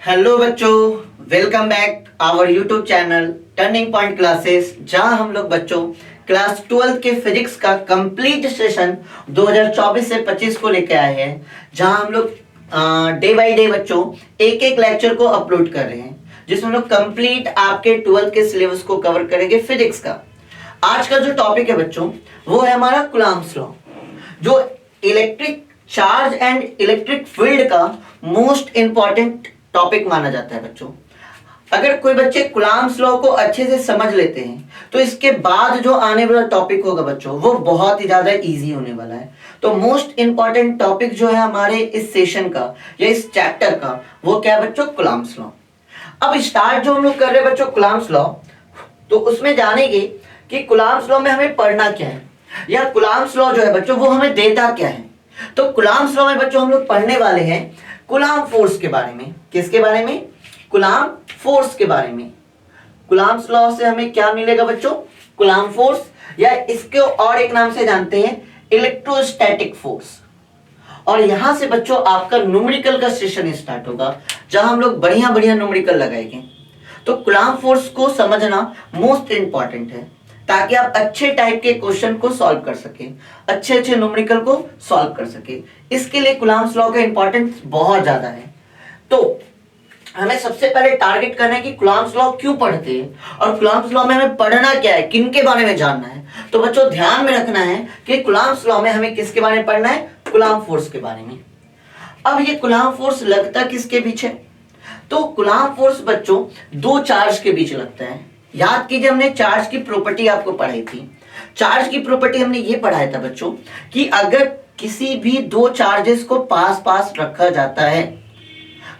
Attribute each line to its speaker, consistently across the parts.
Speaker 1: Hello बच्चों, welcome back our YouTube channel Turning Point Classes, जहां हम लोग बच्चों क्लास 12 के फिजिक्स का कंप्लीट सेशन 2024 से 25 को लेकर आए हैं। जहां हम लोग डे बाय डे बच्चों एक एक लेक्चर को अपलोड कर रहे हैं, जिसमें हम लोग कंप्लीट आपके 12 के सिलेबस को कवर करेंगे फिजिक्स का। आज का जो टॉपिक है बच्चों वो है हमारा कूलम्ब्स लॉ, जो electric charge and electric field का मोस्ट इंपॉर्टेंट टॉपिक माना जाता है बच्चों। अगर कोई बच्चे कूलम्ब्स लॉ को अच्छे से समझ लेते हैं तो इसके बाद जो आने वाला टॉपिक होगा बच्चों वो बहुत ही ज्यादा इजी होने वाला है। तो मोस्ट इंपॉर्टेंट टॉपिक जो है हमारे इस सेशन का या इस चैप्टर का वो क्या है बच्चों? Coulomb's law. अब स्टार्ट जो हम लोग कर रहे हैं बच्चों कूलम्ब्स लॉ, तो उसमें जानेंगे कि कूलम्ब्स लॉ में हमें पढ़ना क्या है, या कूलम्ब्स लॉ जो है बच्चों वो हमें देता क्या है। तो कूलम्ब्स लॉ में बच्चों हम लोग पढ़ने वाले हैं कूलम्ब फोर्स के बारे में। किसके बारे में? कूलम्ब फोर्स के बारे में। कूलम्ब्स लॉ से हमें क्या मिलेगा बच्चों? कूलम्ब फोर्स, या इसके और एक नाम से जानते हैं इलेक्ट्रोस्टैटिक फोर्स। और यहां से बच्चों आपका न्यूमेरिकल का सेशन स्टार्ट होगा, जहां हम लोग बढ़िया बढ़िया न्यूमेरिकल लगाएंगे। तो कूलम्ब फोर्स को समझना मोस्ट इंपॉर्टेंट है, ताकि आप अच्छे टाइप के क्वेश्चन को सॉल्व कर सके, अच्छे अच्छे न्यूमेरिकल को सॉल्व कर सके। इसके लिए कूलम्ब्स लॉ का इंपॉर्टेंस बहुत ज्यादा है। तो हमें सबसे पहले टारगेट करना है कि कूलम्ब्स लॉ क्यों पढ़ते हैं और कूलम्ब्स लॉ में हमें पढ़ना क्या है, किन के बारे में जानना है। तो बच्चों ध्यान में रखना है कि कूलम्ब्स लॉ में हमें किसके बारे में पढ़ना है? कूलम्ब फोर्स के बारे में। अब ये कूलम्ब फोर्स लगता किसके बीच है? तो कूलम्ब फोर्स बच्चों दो चार्ज के बीच लगता है। याद कीजिए, हमने चार्ज की प्रॉपर्टी आपको पढ़ाई थी। चार्ज की प्रॉपर्टी हमने ये पढ़ाया था बच्चों कि अगर किसी भी दो चार्जेस को पास पास रखा जाता है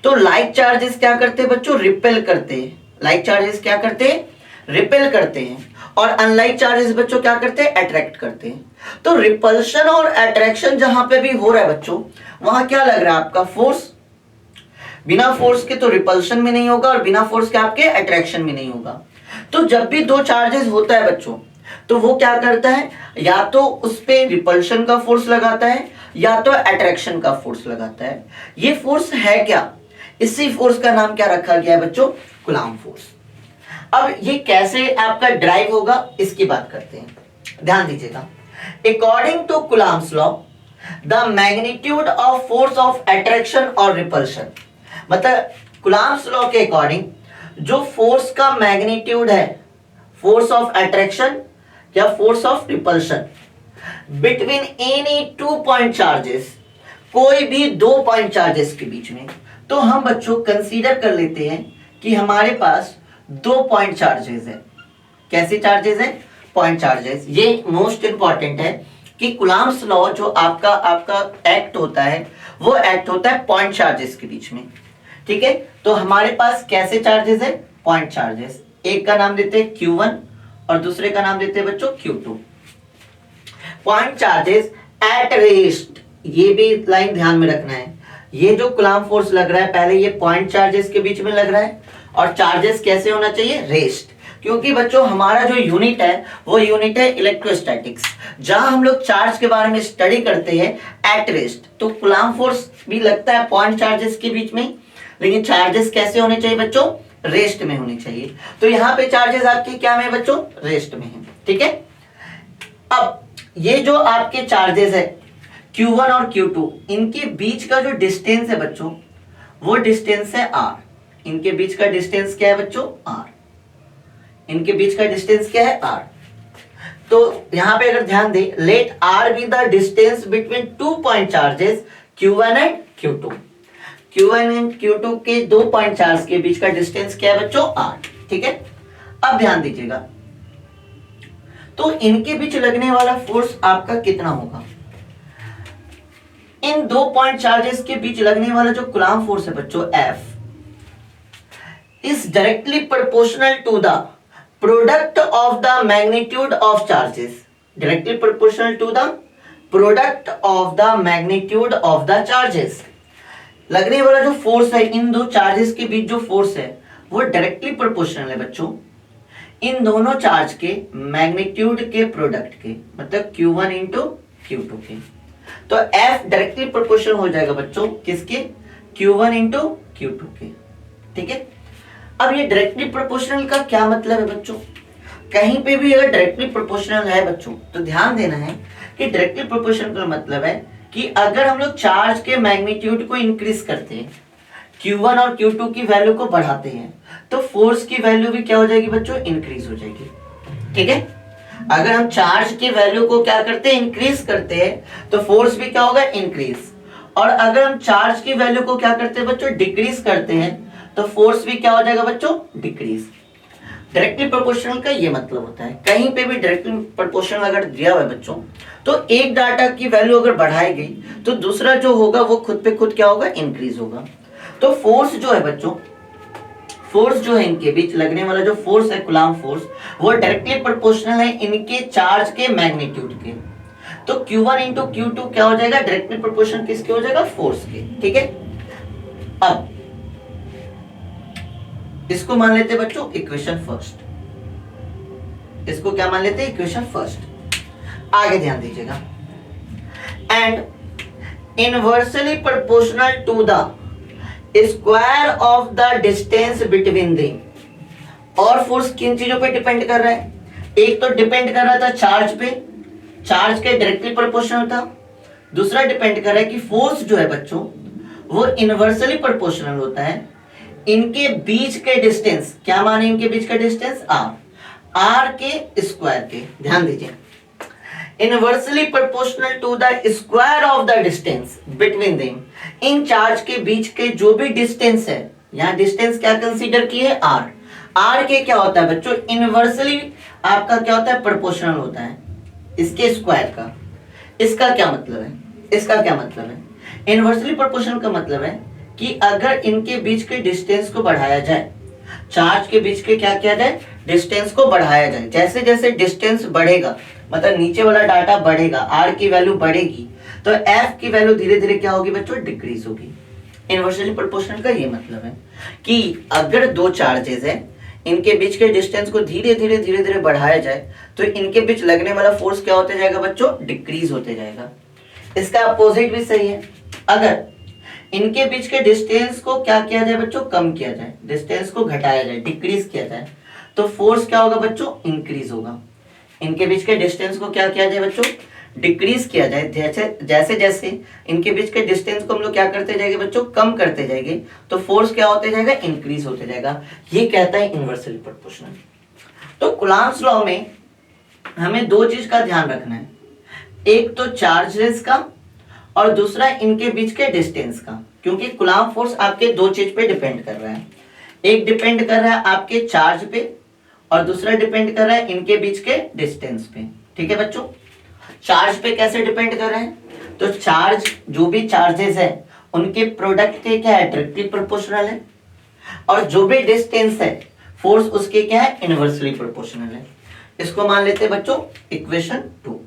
Speaker 1: तो लाइक चार्जेस क्या करते हैं बच्चों? रिपेल करते हैं। लाइक चार्जेस क्या करते हैं? रिपेल करते हैं। और अनलाइक चार्जेस बच्चों क्या करते हैं? अट्रैक्ट करते हैं। तो रिपल्शन और अट्रैक्शन जहां पे भी हो रहा है बच्चों, वहां क्या लग रहा है आपका? फोर्स। बिना फोर्स के तो रिपल्शन में नहीं होगा और बिना फोर्स के आपके अट्रैक्शन में नहीं होगा। तो जब भी दो चार्जेस होता है बच्चों, तो वो क्या करता है? या तो उस पे रिपल्शन का फोर्स लगाता है या तो अट्रैक्शन का फोर्स लगाता है। ये फोर्स है क्या? इसी फोर्स का नाम क्या रखा गया है बच्चों? Coulomb force. अब ये कैसे आपका ड्राइव होगा इसकी बात करते हैं, ध्यान दीजिएगा। According to Coulomb's law, the magnitude of force of attraction और रिपल्शन, मतलब कूलम्ब्स लॉ के अकॉर्डिंग जो फोर्स का मैग्नीट्यूड है, फोर्स ऑफ अट्रैक्शन या force of repulsion between any two point charges, कोई भी दो पॉइंट चार्जेस के बीच में, तो हम बच्चों कंसीडर कर लेते हैं कि हमारे पास दो पॉइंट चार्जेस है। कैसे चार्जेस है? Point charges. ये मोस्ट इंपॉर्टेंट है कि कूलम्ब्स लॉ जो आपका एक्ट होता है वो एक्ट होता है पॉइंट चार्जेस के बीच में। ठीक है, तो हमारे पास कैसे चार्जेस है? Point charges. एक का नाम देते हैं Q1 और दूसरे का नाम देते हैं बच्चों Q2। Point charges at rest, ये भी लाइन ध्यान में रखना है। ये जो कूलम्ब फोर्स लग रहा है पहले ये पॉइंट चार्जेस के बीच में लग रहा है, और चार्जेस कैसे होना चाहिए? रेस्ट। क्योंकि बच्चों हमारा जो यूनिट है वो यूनिट है इलेक्ट्रोस्टैटिक्स, जहां हम लोग चार्ज के बारे में स्टडी करते हैं एट रेस्ट। तो कूलम्ब फोर्स भी लगता है पॉइंट चार्जेस के बीच में, लेकिन चार्जेस कैसे होने चाहिए बच्चों? रेस्ट में होने चाहिए। तो यहाँ पे चार्जेस आपके क्या में बच्चों? रेस्ट में है। ठीक है, अब ये जो आपके चार्जेस है Q1 और Q2, इनके बीच का जो डिस्टेंस है बच्चों वो डिस्टेंस है R। इनके बीच का डिस्टेंस क्या है बच्चों? R। इनके बीच का डिस्टेंस क्या है? R। तो यहां पे अगर ध्यान दें, let R be the distance between two point charges Q1 and Q2। Q1 and Q2 के दो पॉइंट चार्ज के बीच का डिस्टेंस क्या है बच्चों? R। ठीक है, अब ध्यान दीजिएगा, तो इनके बीच लगने वाला फोर्स आपका कितना होगा? इन दो पॉइंट चार्जेस के बीच लगने वाला जो कूलम्ब फोर्स है बच्चों F is directly proportional to the product of the magnitude of charges. Directly proportional to the product of the magnitude of the charges. लगने वाला जो फोर्स है इन दो चार्जेस के बीच जो फोर्स है वो डायरेक्टली प्रोपोर्शनल है बच्चों इन दोनों चार्ज के मैग्नीट्यूड के प्रोडक्ट के, मतलब Q1 इंटू Q2 के। तो F डायरेक्टली प्रोपोर्शनल हो जाएगा बच्चों किसके? Q1 इंटू Q2 के। ठीक है। अब ये डायरेक्टली प्रोपोर्शनल का क्या मतलब है बच्चों, कहीं पे भी अगर डायरेक्टली प्रोपोर्शनल है बच्चों तो ध्यान देना है कि डायरेक्टली प्रोपोर्शनल का मतलब है कि अगर हम लोग चार्ज के मैग्नीट्यूड को इंक्रीज करते हैं, Q1 और Q2 की वैल्यू को बढ़ाते हैं, तो फोर्स की वैल्यू भी क्या हो जाएगी बच्चों, इंक्रीज हो जाएगी। ठीक है, अगर हम चार्ज की वैल्यू को क्या करते हैं, इंक्रीज करते हैं, तो फोर्स भी क्या होगा, इंक्रीज। और अगर हम चार्ज की वैल्यू को क्या करते हैं बच्चों, डिक्रीज करते हैं, तो फोर्स भी क्या हो जाएगा बच्चों, डिक्रीज। डायरेक्टली प्रोपोर्शनल का ये मतलब होता है, कहीं पे भी डायरेक्टली प्रोपोर्शनल अगर दिया हुआ है बच्चों, तो एक डाटा की वैल्यू अगर बढ़ाई गई तो दूसरा जो होगा वो खुद पे खुद क्या होगा, इंक्रीज होगा। तो फोर्स जो है बच्चों, फोर्स जो है इनके बीच लगने वाला जो फोर्स है, कूलम्ब फोर्स, वो डायरेक्टली प्रोपोर्शनल है इनके चार्ज के मैग्नीट्यूड के। तो Q1 इंटू Q2 क्या हो जाएगा, डायरेक्टली प्रोपोर्शनल किसके हो जाएगा, फोर्स के। ठीक है, अब इसको मान लेते हैं बच्चों इक्वेशन फर्स्ट, इसको क्या मान लेते हैं, इक्वेशन फर्स्ट। आगे ध्यान दीजिएगा, and inversely proportional to the square of the distance between the, और फोर्स किन चीजों पे डिपेंड कर रहा है, एक तो डिपेंड कर रहा था चार्ज पे, चार्ज के डायरेक्टली प्रोपोर्शनल था। दूसरा डिपेंड कर रहा है कि फोर्स जो है बच्चों वो इनवर्सली प्रोपोर्शनल होता है इनके बीच के डिस्टेंस, क्या माने इनके बीच का डिस्टेंस, आर, आर के स्क्वायर के। ध्यान दीजिए, inversely proportional to the square of the distance between them, इन चार्ज के बीच के जो भी डिस्टेंस है, यहां डिस्टेंस क्या कंसीडर किए, आर, आर के क्या होता है बच्चों, इनवर्सली आपका क्या होता है, प्रोपोर्शनल होता है इसके स्क्वायर का। इसका क्या मतलब है, इसका क्या मतलब है, इनवर्सली प्रोपोर्शनल का मतलब है कि अगर इनके बीच के डिस्टेंस को बढ़ाया जाए, चार्ज के बीच के क्या किया जाए, डिस्टेंस को बढ़ाया जाए, जैसे जैसे डिस्टेंस बढ़ेगा, मतलब नीचे वाला डाटा बढ़ेगा, आर की वैल्यू बढ़ेगी, तो एफ की वैल्यू धीरे धीरे क्या होगी बच्चों, डिक्रीज होगी। इनवर्सली प्रोपोर्शनल का ये मतलब है कि अगर दो चार्जेस है, इनके बीच के डिस्टेंस को धीरे धीरे धीरे धीरे बढ़ाया जाए, तो इनके बीच लगने वाला फोर्स क्या होते जाएगा बच्चों, डिक्रीज होते जाएगा। इसका अपोजिट भी सही है, अगर इनके बीच के डिस्टेंस को क्या किया जाए बच्चों, कम किया जाए, डिस्टेंस को घटाया जाए, डिक्रीज किया जाए, तो फोर्स क्या होगा बच्चों, इंक्रीज होगा। इनके बीच के डिस्टेंस को क्या किया जाए बच्चों, डिक्रीज किया जाए, जैसे जैसे इनके बीच के डिस्टेंस को हम लोग क्या करते जाएंगे बच्चों, कम करते जाएंगे, तो फोर्स क्या होते जाएगा, इंक्रीज होते जाएगा। ये कहता है इनवर्सली प्रोपोर्शनल। तो कूलम्ब्स लॉ में हमें दो चीज का ध्यान रखना है, एक तो चार्जेस का और दूसरा इनके बीच के डिस्टेंस का, क्योंकि कूलम्ब फोर्स आपके दो चीज पे डिपेंड कर रहा है, एक डिपेंड कर रहा है आपके चार्ज पे और दूसरा डिपेंड कर रहा है इनके बीच के डिस्टेंस पे। ठीक है बच्चों, चार्ज पे कैसे डिपेंड कर रहे हैं, तो चार्ज जो भी चार्जेस है उनके प्रोडक्ट के क्या है, डायरेक्टली प्रोपोर्शनल है, और जो भी डिस्टेंस है फोर्स उसके क्या है, इनवर्सली प्रोपोर्शनल है। इसको मान लेते हैं बच्चों इक्वेशन 2।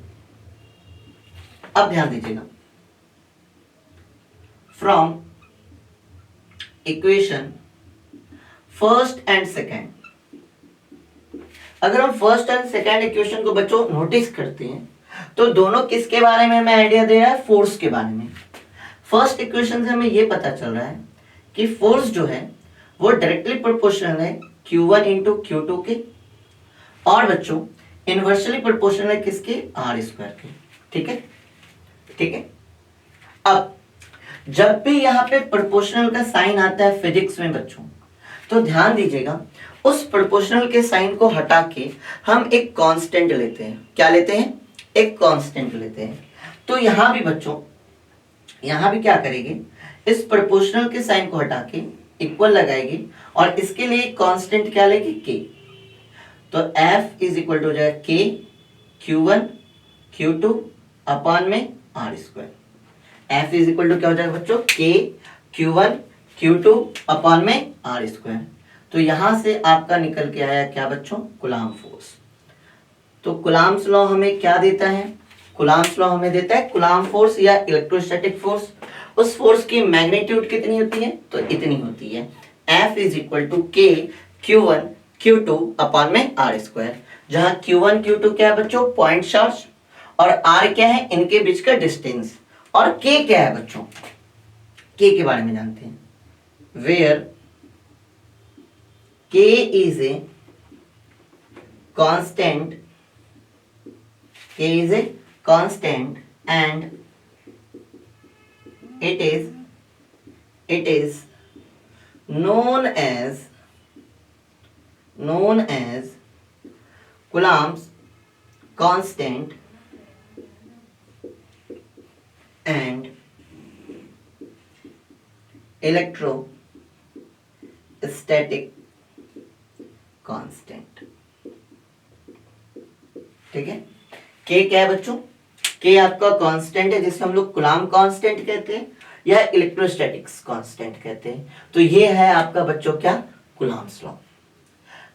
Speaker 1: अब ध्यान दीजिएगा, from equation first and second, अगर हम फर्स्ट एंड सेकेंड इक्वेशन को बच्चों नोटिस करते हैं तो दोनों किसके बारे में हमें आइडिया दे रहा है, फोर्स के बारे में। फर्स्ट इक्वेशन से हमें यह पता चल रहा है कि फोर्स जो है वो डायरेक्टली प्रोपोर्शनल है Q1 इंटू Q2 के, और बच्चों इनवर्सली प्रोपोर्शनल है किसके, आर स्क्वायर के। ठीक है, ठीक है। अब जब भी यहाँ पे प्रोपोर्शनल का साइन आता है फिजिक्स में बच्चों, तो ध्यान दीजिएगा उस प्रोपोर्शनल के साइन को हटा के हम एक कांस्टेंट लेते हैं। क्या लेते हैं, एक कांस्टेंट लेते हैं। तो यहां भी बच्चों, यहां भी क्या करेंगे, इस प्रोपोर्शनल के साइन को हटा के इक्वल लगाएगी और इसके लिए कांस्टेंट क्या लेगी, के। तो F इज इक्वल टू हो जाएगा के Q1 Q2 अपॉन में R square. F is equal to क्या हो जाएगा बच्चों, के Q1 Q2 अपॉन में आर स्क्वायर। तो यहां से आपका निकल के आया क्या बच्चों, कूलम्ब फोर्स। तो कूलम्ब्स लॉ हमें क्या देता है, कूलम्ब्स लॉ हमें देता है कूलम्ब फोर्स या इलेक्ट्रोस्टैटिक फोर्स। उस फोर्स की मैग्नीट्यूड कितनी होती है, तो इतनी होती है, F इज इक्वल टू के Q1 Q2 अपॉन में आर स्क्वायर, जहां Q1 Q2 क्या है बच्चों, पॉइंट चार्ज, और R क्या है, इनके बीच का डिस्टेंस, और K क्या है बच्चों, K के बारे में जानते हैं, where K is a constant, K is a constant and it is known as Coulomb's constant and electrostatic constant। ठीक है, के क्या है बच्चों? के आपका कांस्टेंट है जिसे हम लोग कूलम्ब कांस्टेंट कहते हैं या इलेक्ट्रोस्टैटिक्स कांस्टेंट कहते हैं। तो ये है आपका बच्चों क्या? Coulomb's law.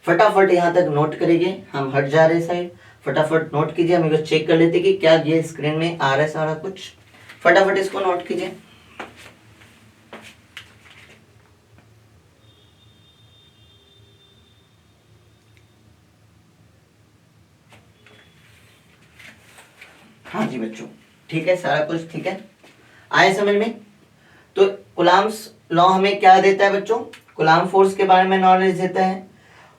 Speaker 1: फटाफट यहां तक नोट करेंगे, हम हट जा रहे साइड, फटाफट नोट कीजिए। हम इसको चेक कर लेते कि क्या ये स्क्रीन में आ रहा है सारा कुछ। फटाफट इसको नोट कीजिए। हाँ जी बच्चों, ठीक है, सारा कुछ ठीक है, आए समझ में? तो कूलम्ब्स लॉ हमें क्या देता है बच्चों? कूलम्ब फोर्स के बारे में नॉलेज देता है।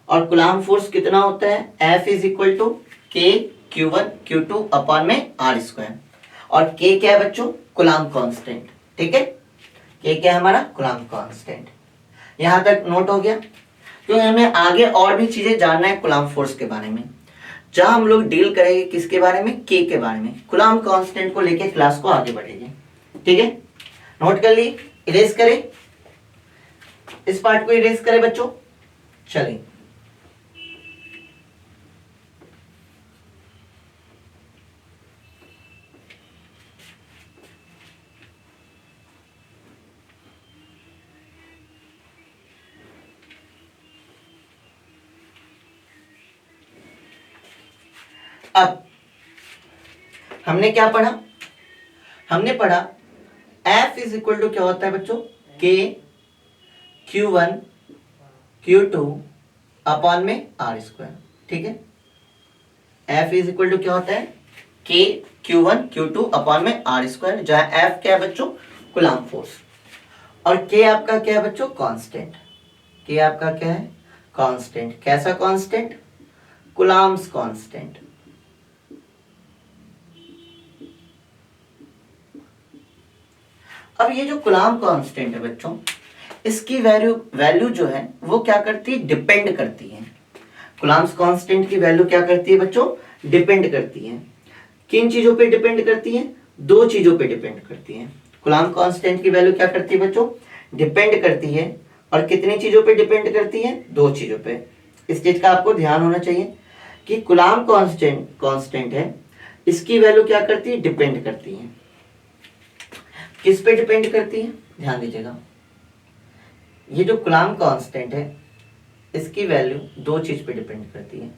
Speaker 1: और कूलम्ब फोर्स कितना होता है? F इज इक्वल टू के Q1 Q2 अपॉन में R स्क्वायर। और K क्या है बच्चों? Coulomb constant. ठीक है, K क्या है हमारा? Coulomb constant. यहां तक नोट हो गया? तो हमें आगे और भी चीजें जानना है कूलम्ब फोर्स के बारे में, जहां हम लोग डील करेंगे किसके बारे में? के के बारे में। कूलम्ब कांस्टेंट को लेके क्लास को आगे बढ़ेंगे। ठीक है, नोट कर ली, इरेज करें, इस पार्ट को इरेज करें बच्चों। चलिए, अब हमने क्या पढ़ा? हमने पढ़ा F इज इक्वल टू क्या होता है बच्चों? K Q1 Q2 अपॉन में R स्क्वायर। ठीक है, F इज इक्वल टू क्या होता है? K Q1 Q2 अपॉन में R स्क्वायर, जहां F क्या है बच्चों? Coulomb force. और K आपका क्या है बच्चों? कांस्टेंट। K आपका क्या है? कांस्टेंट। कैसा कांस्टेंट? Coulomb's constant. अब ये जो कूलम्ब कांस्टेंट है बच्चों, इसकी वैल्यू जो है वो क्या करती है? डिपेंड करती है। कूलम्ब कांस्टेंट की वैल्यू क्या करती है बच्चों? डिपेंड करती है। किन चीजों पे डिपेंड करती है? दो चीजों पे डिपेंड करती है। कूलम्ब कांस्टेंट की वैल्यू क्या करती है बच्चों? डिपेंड करती है। और कितनी चीजों पे डिपेंड करती है? दो चीजों पे। इस चीज का आपको ध्यान होना चाहिए कि कूलम्ब कांस्टेंट है, इसकी वैल्यू क्या करती है? डिपेंड करती है। किस पे डिपेंड करती है? ध्यान दीजिएगा, ये जो कूलम्ब कांस्टेंट है इसकी वैल्यू दो चीज पे डिपेंड करती है।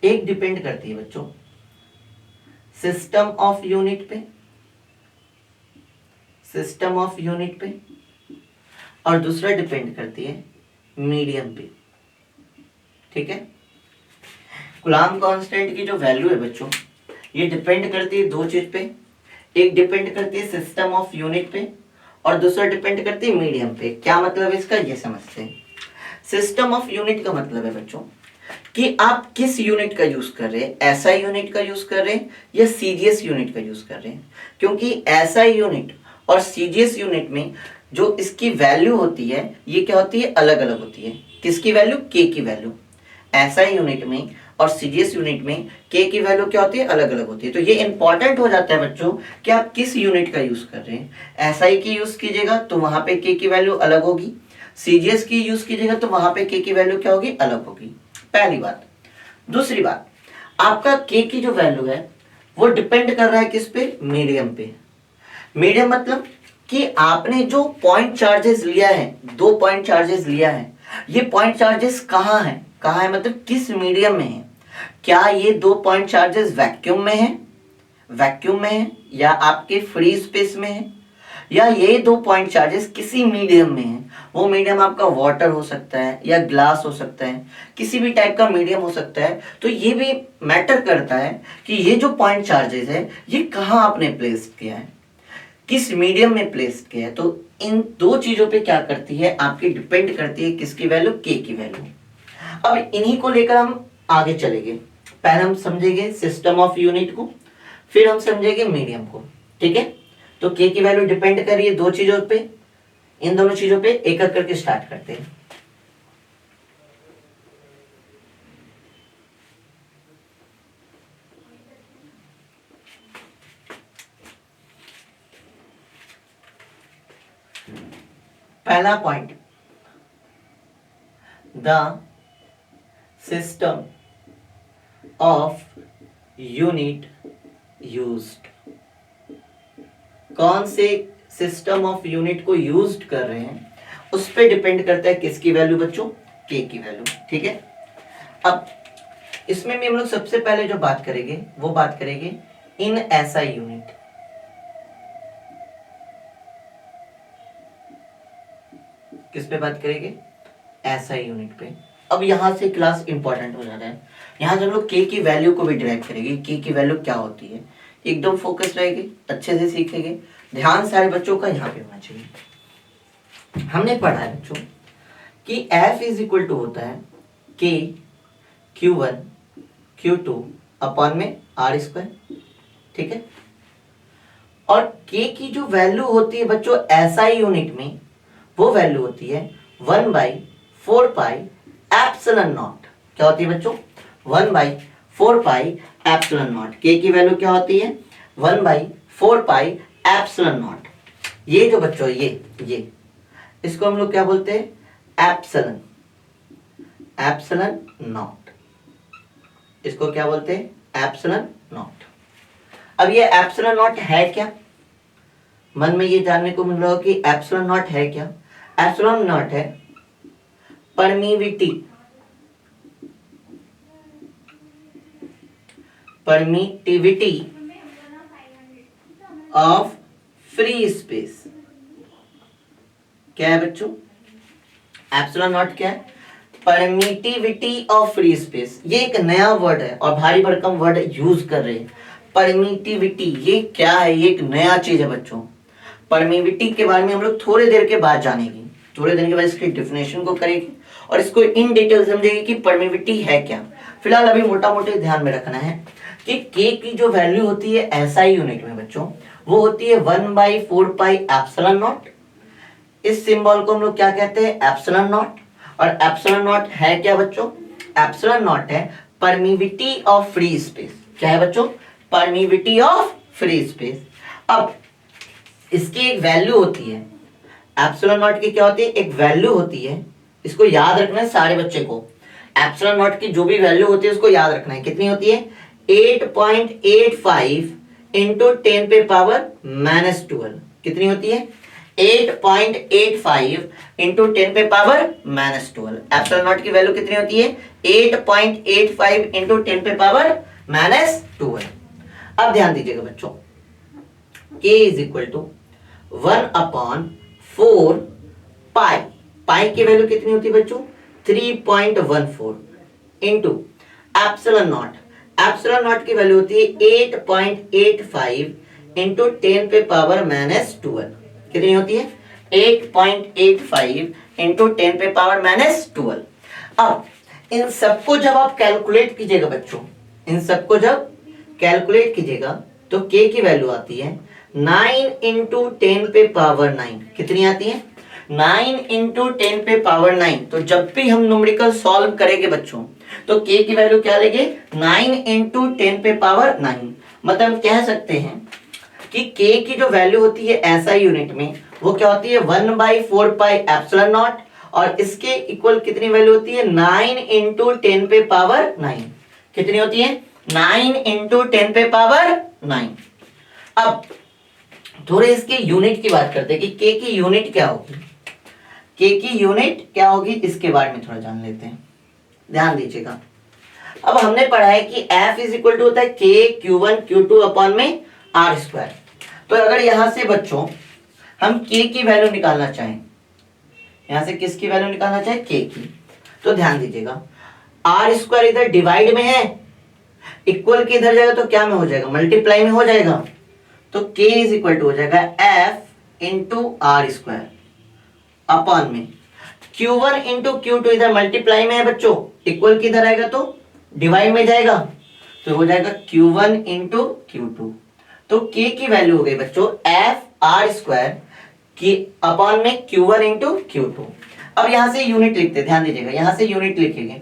Speaker 1: एक डिपेंड करती है बच्चों सिस्टम ऑफ यूनिट पे, सिस्टम ऑफ यूनिट पे, और दूसरा डिपेंड करती है मीडियम पे। ठीक है, कूलम्ब कांस्टेंट की जो वैल्यू है बच्चों, ये डिपेंड करती है दो चीज पे। एक डिपेंड करती है सिस्टम ऑफ यूनिट पे और दूसरा डिपेंड करती है मीडियम पे। क्या मतलब है इसका, ये समझते हैं। सिस्टम ऑफ यूनिट का मतलब है बच्चों कि आप किस यूनिट का यूज कर रहे हैं, एसआई यूनिट का यूज कर रहे हैं या सीजीएस यूनिट का यूज कर रहे हैं। क्योंकि एसआई यूनिट और सीजीएस यूनिट में जो इसकी वैल्यू होती है ये क्या होती है? अलग अलग होती है। किसकी वैल्यू? के की वैल्यू। एसआई यूनिट में और सीजीएस यूनिट में के की वैल्यू क्या होती है? अलग अलग होती है। तो ये इंपॉर्टेंट हो जाता है बच्चों कि आप किस यूनिट का यूज कर रहे हैं। एसआई की यूज कीजिएगा तो वहां पे के की वैल्यू अलग होगी, सीजीएस की यूज कीजिएगा तो वहां पे के की वैल्यू क्या होगी? अलग होगी। पहली बात। दूसरी बात, आपका के की जो वैल्यू है वो डिपेंड कर रहा है किस पे? मीडियम पे। मीडियम मतलब कि आपने जो पॉइंट चार्जेस लिया है, दो पॉइंट चार्जेस लिया है, ये पॉइंट चार्जेस कहाँ है? कहाँ है मतलब किस मीडियम में है? क्या ये दो पॉइंट चार्जेस वैक्यूम में है, वैक्यूम में है, या आपके फ्री स्पेस में है, या ये दो पॉइंट चार्जेस किसी मीडियम में है? वो मीडियम आपका वाटर हो सकता है या ग्लास हो सकता है, किसी भी टाइप का मीडियम हो सकता है। तो ये भी मैटर करता है कि ये जो पॉइंट चार्जेस है ये कहाँ आपने प्लेस किया है। किस मीडियम में प्लेस्ड किया है, तो इन दो चीजों पे क्या करती है आपकी, डिपेंड करती है किसकी वैल्यू, के की वैल्यू। अब इन्हीं को लेकर हम आगे चलेंगे। पहले हम समझेंगे सिस्टम ऑफ यूनिट को, फिर हम समझेंगे मीडियम को, ठीक है। तो के की वैल्यू डिपेंड कर रही है दो चीजों पे, इन दोनों चीजों पे एक एक करके स्टार्ट करते हैं। पहला point, the system of unit used. कौन से सिस्टम ऑफ यूनिट को यूज्ड कर रहे हैं उस पे डिपेंड करता है किसकी वैल्यू बच्चों, के की वैल्यू, ठीक है। अब इसमें भी हम लोग सबसे पहले जो बात करेंगे वो बात करेंगे इन एसआई यूनिट। किस पे बात करेंगे, एसआई यूनिट पे। अब यहां से क्लास इंपॉर्टेंट हो जाता है, यहां जब लोग के की वैल्यू को भी डिराइव करेंगे, के की वैल्यू क्या होती है, एकदम फोकस रहेगी, अच्छे से सीखेंगे। ध्यान सारे बच्चों का यहाँ पे होना चाहिए। हमने पढ़ा है बच्चों कि F इज इक्वल टू होता है K Q1 Q2 अपॉन में R स्क्वायर, ठीक है। और K की जो वैल्यू होती है बच्चों SI यूनिट में, वो वैल्यू होती है 1/4 पाई एप्सिलॉन नॉट। क्या होती है बच्चों, 1/4 पाई एप्सिलॉन नॉट। के की वैल्यू क्या होती है, 1/4 पाई एप्सिलॉन नॉट। ये जो बच्चों ये इसको हम लोग क्या बोलते हैं, एप्सिलॉन, एप्सिलॉन नॉट। इसको क्या बोलते हैं, एप्सिलॉन नॉट। अब ये एप्सिलॉन नॉट है क्या, मन में ये जानने को मिल रहा हो कि एप्सिलॉन नॉट है क्या। एप्सिलॉन नॉट है परमिविटी, परमिटिविटी ऑफ फ्री स्पेस। क्या है बच्चों, एप्सिलॉन नॉट क्या है, परमिटिविटी ऑफ फ्री स्पेस। ये एक नया वर्ड है और भारी भरकम वर्ड यूज कर रहे हैं। परमिटिविटी ये क्या है, ये एक नया चीज है बच्चों। परमिटिविटी के बारे में हम लोग थोड़ी देर के बाद जानेंगे, थोड़ी देर के बाद इसकी डेफिनेशन को करेंगे और इसको इन डिटेल समझेंगे कि परमिटिविटी है क्या। फिलहाल अभी मोटा मोटे ध्यान में रखना है कि के की जो वैल्यू होती है एसआई यूनिट में बच्चों, वो होती है 1/4 पाई एप्सिलॉन नॉट। इस सिंबल को हम लोग क्या कहते हैं, एप्सिलॉन नॉट। और एप्सिलॉन नॉट है क्या बच्चों, एप्सिलॉन नॉट है परमिविटी ऑफ फ्री स्पेस। क्या है बच्चों, परमिविटी ऑफ फ्री स्पेस। अब इसकी एक वैल्यू होती है, एप्सिलॉन नॉट की क्या होती है, एक वैल्यू होती है। इसको याद रखना है सारे बच्चे को, एप्सिलॉन नॉट की जो भी वैल्यू होती है उसको याद रखना है। कितनी होती है, 8.85 इंटू 10 पे पावर -12। कितनी होती है, 8.85 इंटू 10 पे पावर -12। एप्सिलॉन नॉट की वैल्यू कितनी होती है, 8.85 इंटू 10 पे पावर -12। अब ध्यान दीजिएगा बच्चों, k इज इक्वल टू 1/4 पाई, पाई की वैल्यू कितनी होती है बच्चों, 3.14 into epsilon not. Epsilon not की वैल्यू होती है 8.85 इंटू 10 पे पावर -12। कितनी होती है, 8.85 इंटू 10 पे पावर -12। अब इन सबको जब आप कैलकुलेट कीजिएगा बच्चों, इन सबको जब कैलकुलेट कीजिएगा तो k की वैल्यू आती है 9 इंटू 10 पे पावर 9। कितनी आती है, 9 इंटू 10 पे पावर 9। तो जब भी हम न्यूमेरिकल सॉल्व करेंगे बच्चों तो k की वैल्यू क्या लेंगे, 9 इंटू 10 पे पावर 9। मतलब कह सकते हैं कि k की जो वैल्यू होती है एसआई यूनिट में वो क्या होती है, 1/4 पाई एप्सिलॉन नॉट। और इसके इक्वल कितनी वैल्यू होती है, 9 इंटू 10 पे पावर 9। कितनी होती है, 9 इंटू 10 पे पावर 9। अब थोड़े इसके यूनिट की बात करते हैं कि k की यूनिट क्या होगी, k की यूनिट क्या होगी, इसके बारे में थोड़ा जान लेते हैं। ध्यान दीजिएगा, अब हमने पढ़ा है कि F इज इक्वल टू होता है k Q1 Q2 अपॉन में R स्क्वायर। तो अगर यहां से बच्चों हम k की वैल्यू निकालना चाहें, यहां से किसकी वैल्यू निकालना चाहें, k की, तो ध्यान दीजिएगा R स्क्वायर इधर डिवाइड में है, इक्वल के इधर जाएगा तो क्या में हो जाएगा, मल्टीप्लाई में हो जाएगा। तो k इज इक्वल टू हो जाएगा f into R square upon में Q1 इंटू Q2 इधर मल्टीप्लाई में है बच्चों, इक्वल किधर आएगा तो डिवाइड में जाएगा, तो हो जाएगा Q1 इंटू Q2। तो k की वैल्यू हो गई बच्चों एफ आर स्क्वायर की अपॉन में Q1 इंटू Q2। अब यहां से यूनिट लिखते, ध्यान दीजिएगा, यहां से यूनिट लिखेंगे।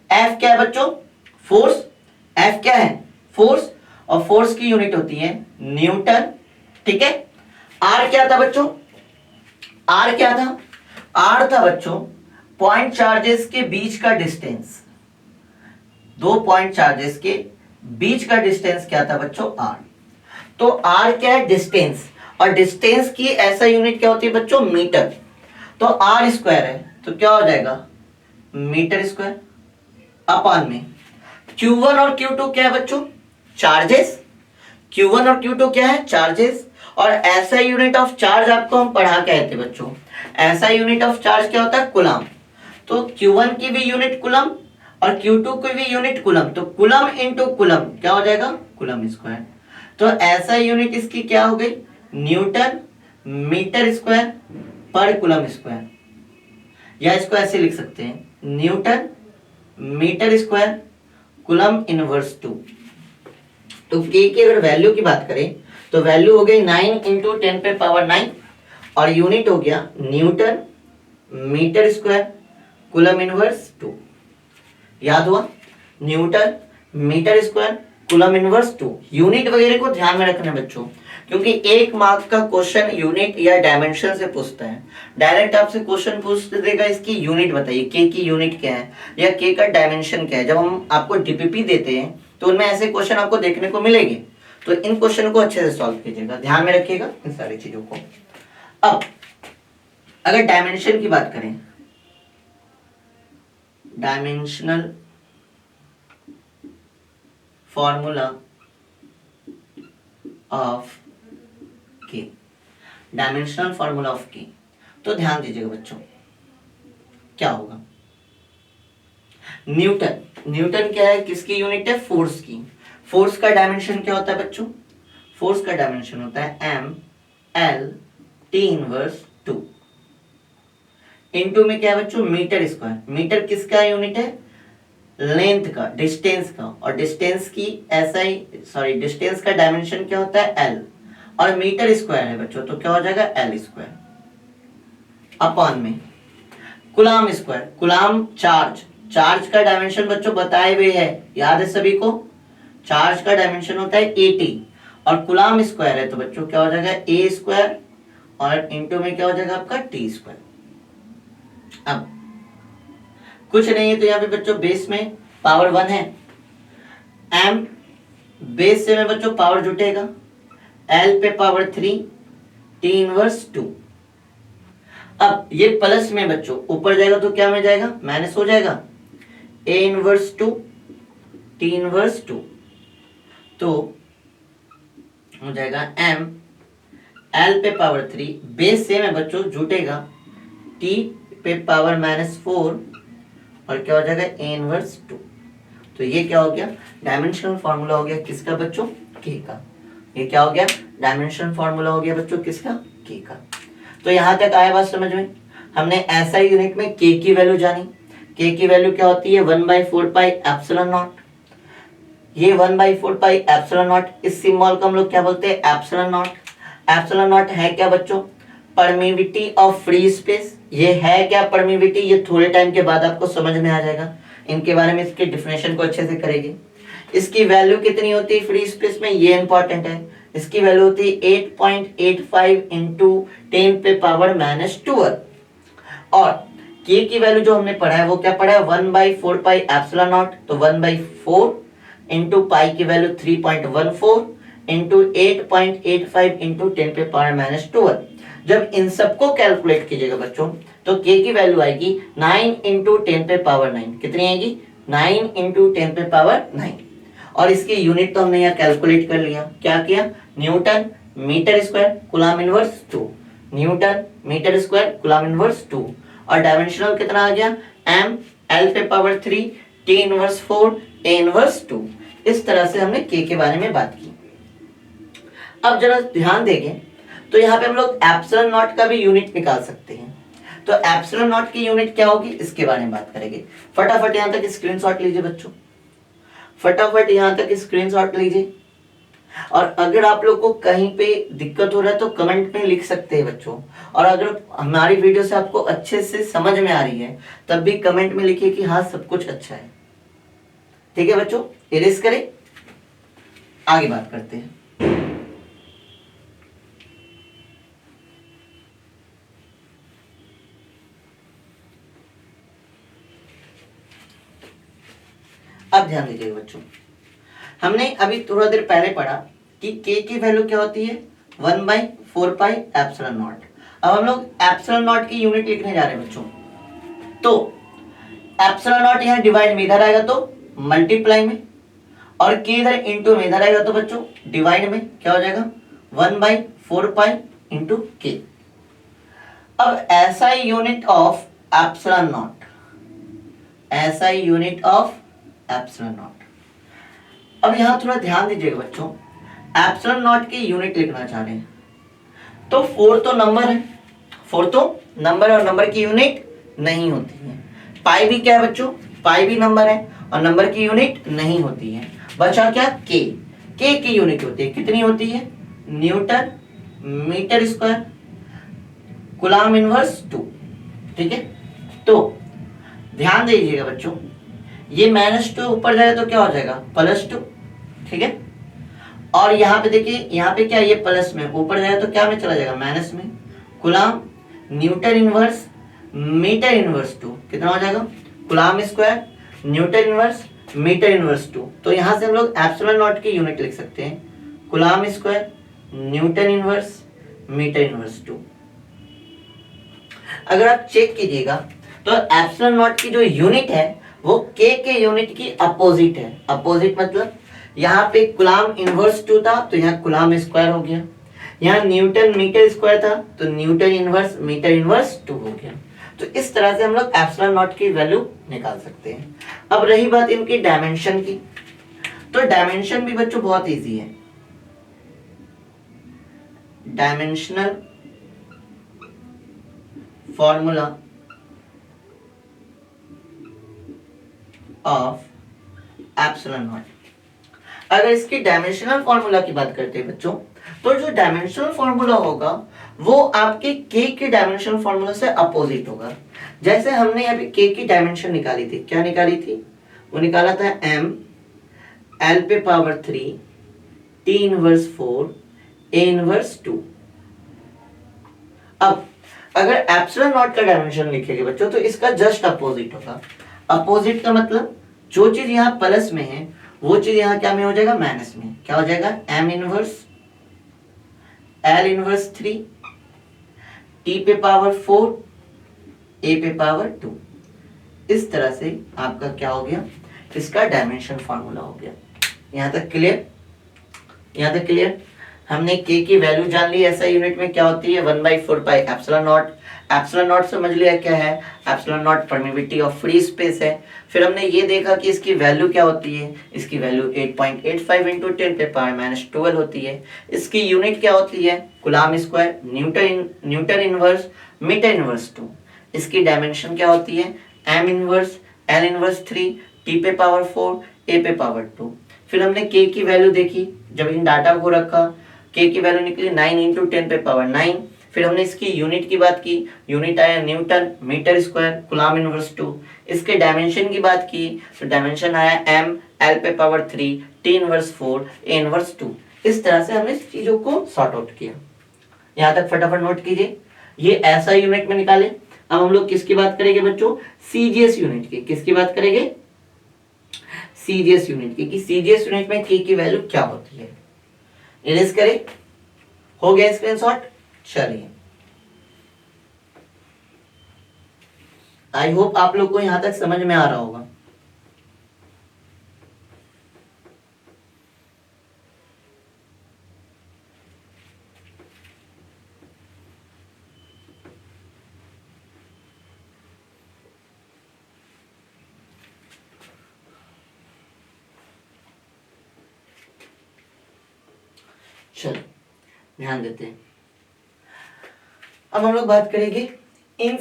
Speaker 1: F क्या है बच्चों, फोर्स। F क्या है, फोर्स, और फोर्स की यूनिट होती है न्यूटन, ठीक है। R क्या था बच्चों, R क्या था, R था बच्चों पॉइंट चार्जेस के बीच का डिस्टेंस, दो पॉइंट चार्जेस के बीच का डिस्टेंस क्या था बच्चों, R। तो R क्या है, डिस्टेंस, और डिस्टेंस की ऐसा यूनिट क्या होती है बच्चों, मीटर। तो R स्क्वायर है तो क्या हो जाएगा मीटर स्क्वायर अपॉन में Q1 और Q2 क्या है बच्चों, चार्जेस। Q1 और Q2 क्या है, चार्जेस। और ऐसा यूनिट ऑफ चार्ज आपको हम पढ़ा के आए थे बच्चों, ऐसा यूनिट ऑफ चार्ज क्या होता है, कूलम। तो Q1 की भी यूनिट कूलम और Q2 की भी यूनिट कूलम, तो कूलम इंटू कूलम क्या हो जाएगा, कूलम स्क्वायर। तो ऐसा यूनिट इसकी क्या हो गई, न्यूटन मीटर स्क्वायर पर कूलम स्क्वायर, या इसको ऐसे लिख सकते हैं newton metre square coulomb inverse 2। तो k की अगर वैल्यू की बात करें तो वैल्यू हो गई 9 इंटू 10 पे पावर 9 और यूनिट हो गया newton metre square coulomb inverse 2। याद हुआ, newton metre square coulomb inverse 2। Unit वगैरह को ध्यान में रखना बच्चों, क्योंकि एक मार्क का क्वेश्चन यूनिट या डायमेंशन से पूछता है। डायरेक्ट आपसे क्वेश्चन पूछ देगा इसकी यूनिट बताइए, के की यूनिट क्या है या के का डायमेंशन क्या है। जब हम आपको डीपीपी देते हैं तो उनमें ऐसे क्वेश्चन आपको देखने को मिलेंगे, तो इन क्वेश्चन को अच्छे से सॉल्व कीजिएगा, ध्यान में रखिएगा इन सारी चीजों को। अब अगर डायमेंशन की बात करें, डायमेंशनल फॉर्मूला ऑफ के, डायमेंशनल फॉर्मूला ऑफ के, तो ध्यान दीजिएगा बच्चों क्या होगा, न्यूटन, न्यूटन क्या है, किसकी यूनिट है, फोर्स की। फोर्स का डायमेंशन क्या होता है बच्चों, फोर्स का डायमेंशन होता है M L T inverse 2 into में क्या है बच्चों, मीटर स्क्वायर। मीटर किसका यूनिट है, लेंथ का, डिस्टेंस का, और डिस्टेंस की डिस्टेंस का डायमेंशन क्या होता है एल, और मीटर स्क्वायर है बच्चों तो क्या हो जाएगा एल स्क्वायर अपॉन में coulomb square. Coulomb charge, charge का डायमेंशन बच्चों बताए हुए है, याद है सभी को, चार्ज का डायमेंशन होता है 80 और कूलम स्क्वायर है तो बच्चों क्या हो जाएगा ए स्क्वायर और इनटू में क्या हो जाएगा आपका टी स्क्वायर। अब कुछ नहीं है तो यहाँ पे बच्चों बेस में पावर 1 है, m बेस से में बच्चों पावर जुटेगा, l पे पावर 3 t इनवर्स 2। अब ये प्लस में बच्चों ऊपर जाएगा तो क्या में जाएगा, माइनस हो जाएगा, a इनवर्स 2 t इनवर्स 2, तो हो जाएगा m l पे पावर 3 बेस से में बच्चों जुटेगा t पे पावर -4 और क्या हो जाएगा a इनवर्स 2। तो ये क्या हो गया, डायमेंशनल फार्मूला हो गया किसका बच्चों, k का। ये क्या हो गया, डायमेंशनल फार्मूला हो गया बच्चों किसका, k का। तो यहां तक आया बात समझ में। हमने ऐसा यूनिट में k की वैल्यू जानी, k की वैल्यू क्या होती है 1/4 पाई एप्सिलॉन नॉट। ये 1/4 पाई एप्सिलॉन नॉट, इस सिंबल को हम लोग क्या बोलते हैं, एप्सिलॉन नॉट। एप्सिलॉन नॉट है क्या बच्चों, परमिविटी ऑफ फ्री स्पेस। ये है क्या परमिविटी, ये थोड़े टाइम के बाद आपको समझ में आ जाएगा, इनके बारे में इसके डिफिनेशन को अच्छे से करेंगे। इसकी वैल्यू कितनी होती है फ्री स्पेस में, ये इंपॉर्टेंट है। इसकी वैल्यू होती है 8.85 इंटू 10 पे पावर -12 और k की वैल्यू जो हमने पढ़ा है वो क्या पढ़ा है 1/4 पाई एप्सिलॉन नॉट, तो 1/4 इंटू पाई की वैल्यू 3.14 इंटू 8.85 इंटू 10 पे पावर -12। जब इन सबको कैलकुलेट कीजिएगा बच्चों तो k की वैल्यू आएगी 9 इंटू 10 पे पावर 9। कितनी आएगी, 9 इंटू 10 पे पावर 9। और इसकी यूनिट तो हमने यहाँ कैलकुलेट कर लिया, क्या किया, newton metre square coulomb inverse 2, newton metre square coulomb inverse 2, और डायमेंशनल कितना आ गया m l पे power 3 t inverse 4 a inverse 2। इस तरह से हमने k के बारे में बात की। अब जरा ध्यान देंगे तो यहाँ पे हम लोग एप्सिलॉन नॉट का भी यूनिट निकाल सकते हैं। तो एप्सिलॉन नॉट की यूनिट क्या होगी इसके बारे में बात करेंगे। फटाफट यहाँ तक स्क्रीनशॉट लीजिए बच्चों, फटाफट यहाँ तक स्क्रीनशॉट लीजिए। और अगर आप लोग को कहीं पे दिक्कत हो रहा है तो कमेंट में लिख सकते हैं बच्चों। और अगर हमारी वीडियो से आपको अच्छे से समझ में आ रही है तब भी कमेंट में लिखिए कि हाँ सब कुछ अच्छा है। ठीक है बच्चों, इरेज करें, आगे बात करते हैं। अब ध्यान दीजिएगा बच्चों, हमने अभी थोड़ा देर पहले पढ़ा कि k की वैल्यू क्या होती है 1/4 एप्सिलॉन नॉट। अब हम लोग एप्सिलॉन नॉट की यूनिट लिखने जा रहे हैं बच्चों। तो एप्सिलॉन नॉट यहाँ डिवाइड में इधर आएगा तो मल्टीप्लाई में, और k इधर इंटू में इधर आएगा तो बच्चों डिवाइड में क्या हो जाएगा 1/4 इंटू k। अब SI unit of epsilon not, SI unit of epsilon naught. अब यहां थोड़ा ध्यान दीजिएगा बच्चों, एप्सिलॉन नॉट की यूनिट लिखना चाह रहे हैं तो 4 तो नंबर है, 4 तो नंबर और नंबर की यूनिट नहीं होती है। पाई भी क्या है बच्चों, पाई भी नंबर है और नंबर की यूनिट नहीं होती है। बचा क्या के, के की यूनिट होती है, कितनी होती है newton metre square coulomb inverse 2। ठीक है, तो ध्यान दीजिएगा बच्चों, ये -2 ऊपर जाएगा तो क्या हो जाएगा +2। ठीक है, और यहाँ पे देखिए, यहाँ पे क्या ये प्लस में ऊपर जाएगा तो क्या में चला जाएगा माइनस में। Coulomb newton inverse metre inverse 2 कितना हो जाएगा coulomb square newton inverse metre inverse 2। तो यहाँ से हम लोग एप्सिलॉन नॉट की यूनिट लिख सकते हैं coulomb square newton inverse metre inverse 2। अगर आप चेक कीजिएगा तो एप्सिलॉन नॉट की जो यूनिट है वो के यूनिट की अपोजिट है। अपोजिट मतलब यहाँ पे कूलम इनवर्स 2 था तो यहाँ कूलम स्क्वायर हो गया, यहाँ न्यूटन मीटर स्क्वायर था तो न्यूटन इनवर्स मीटर इनवर्स 2 हो गया। तो इस तरह से हम लोग एप्सिलॉन नॉट की वैल्यू निकाल सकते हैं। अब रही बात इनकी डायमेंशन की, तो डायमेंशन भी बच्चों बहुत इजी है। Dimensional formula of epsilon not. अगर इसकी डायमेंशनल फॉर्मूला की बात करते हैं बच्चों, तो जो डायमेंशनल फॉर्मूला होगा वो आपके के की डायमेंशनल फॉर्मूला से अपोजिट होगा। जैसे हमने अभी के की डायमेंशन निकाली थी, क्या निकाली थी, वो निकाला था m l पे power 3 t inverse 4 a inverse 2। अब अगर एप्सिलॉन नॉट का डायमेंशन लिखेंगे बच्चों तो इसका जस्ट अपोजिट होगा। अपोजिट का मतलब जो चीज यहाँ प्लस में है वो चीज यहाँ क्या में हो जाएगा माइनस में। क्या हो जाएगा m inverse l inverse 3 t पे पावर 4 a पे पावर 2। इस तरह से आपका क्या हो गया, इसका डायमेंशन फॉर्मूला हो गया। यहाँ तक क्लियर, यहाँ तक क्लियर। हमने k की वैल्यू जान ली, ऐसा यूनिट में क्या होती है 1/4 एप्सिलॉन नॉट। एप्सिलॉन नॉट समझ लिया क्या है, epsilon not permittivity of free space है। फिर हमने ये देखा कि इसकी वैल्यू क्या होती है, इसकी वैल्यू 8.85 इंटू 10 पे पावर -12 होती है। इसकी यूनिट क्या होती है coulomb square newton inverse metre inverse 2। इसकी डायमेंशन क्या होती है m inverse l inverse 3 t पे पावर 4 a पे पावर 2। फिर हमने k की वैल्यू देखी, जब इन डाटा को रखा k की वैल्यू निकली 9 इंटू 10 पे पावर 9। फिर हमने इसकी यूनिट की बात की, यूनिट आया newton metre square coulomb inverse 2। इसके डायमेंशन की बात की तो डायमेंशन आया m l पे power 3 t inverse 4 a inverse 2। इस तरह से हमने इस चीजों को सॉर्ट आउट किया। यहाँ तक फटाफट नोट कीजिए, ये ऐसा यूनिट में निकाले। अब हम लोग किसकी बात करेंगे बच्चों, सीजीएस यूनिट की। किसकी बात करेंगे, सीजीएस यूनिट की, कि सीजीएस यूनिट में k की वैल्यू क्या होती है। इरेज करें, हो गया स्क्रीनशॉट। चलिए, आई होप आप लोग को यहां तक समझ में आ रहा होगा। चलो ध्यान देते हैं। अब हम लोग बात करेंगे इन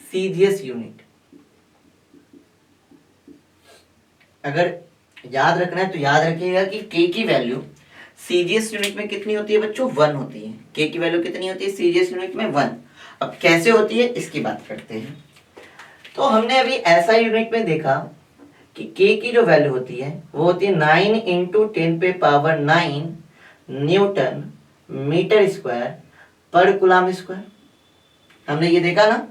Speaker 1: सीजीएस यूनिट। अगर याद रखना है तो याद रखिएगा कि के की वैल्यू सीजीएस यूनिट में कितनी होती है बच्चों, 1 होती है। के की वैल्यू कितनी होती है सीजीएस यूनिट में, 1। अब कैसे होती है इसकी बात करते हैं। तो हमने अभी ऐसा यूनिट में देखा कि के की जो वैल्यू होती है वो होती है 9 इंटू 10⁹ न्यूटन मीटर स्क्वायर पर कूलम स्क्वायर। हमने ये देखा ना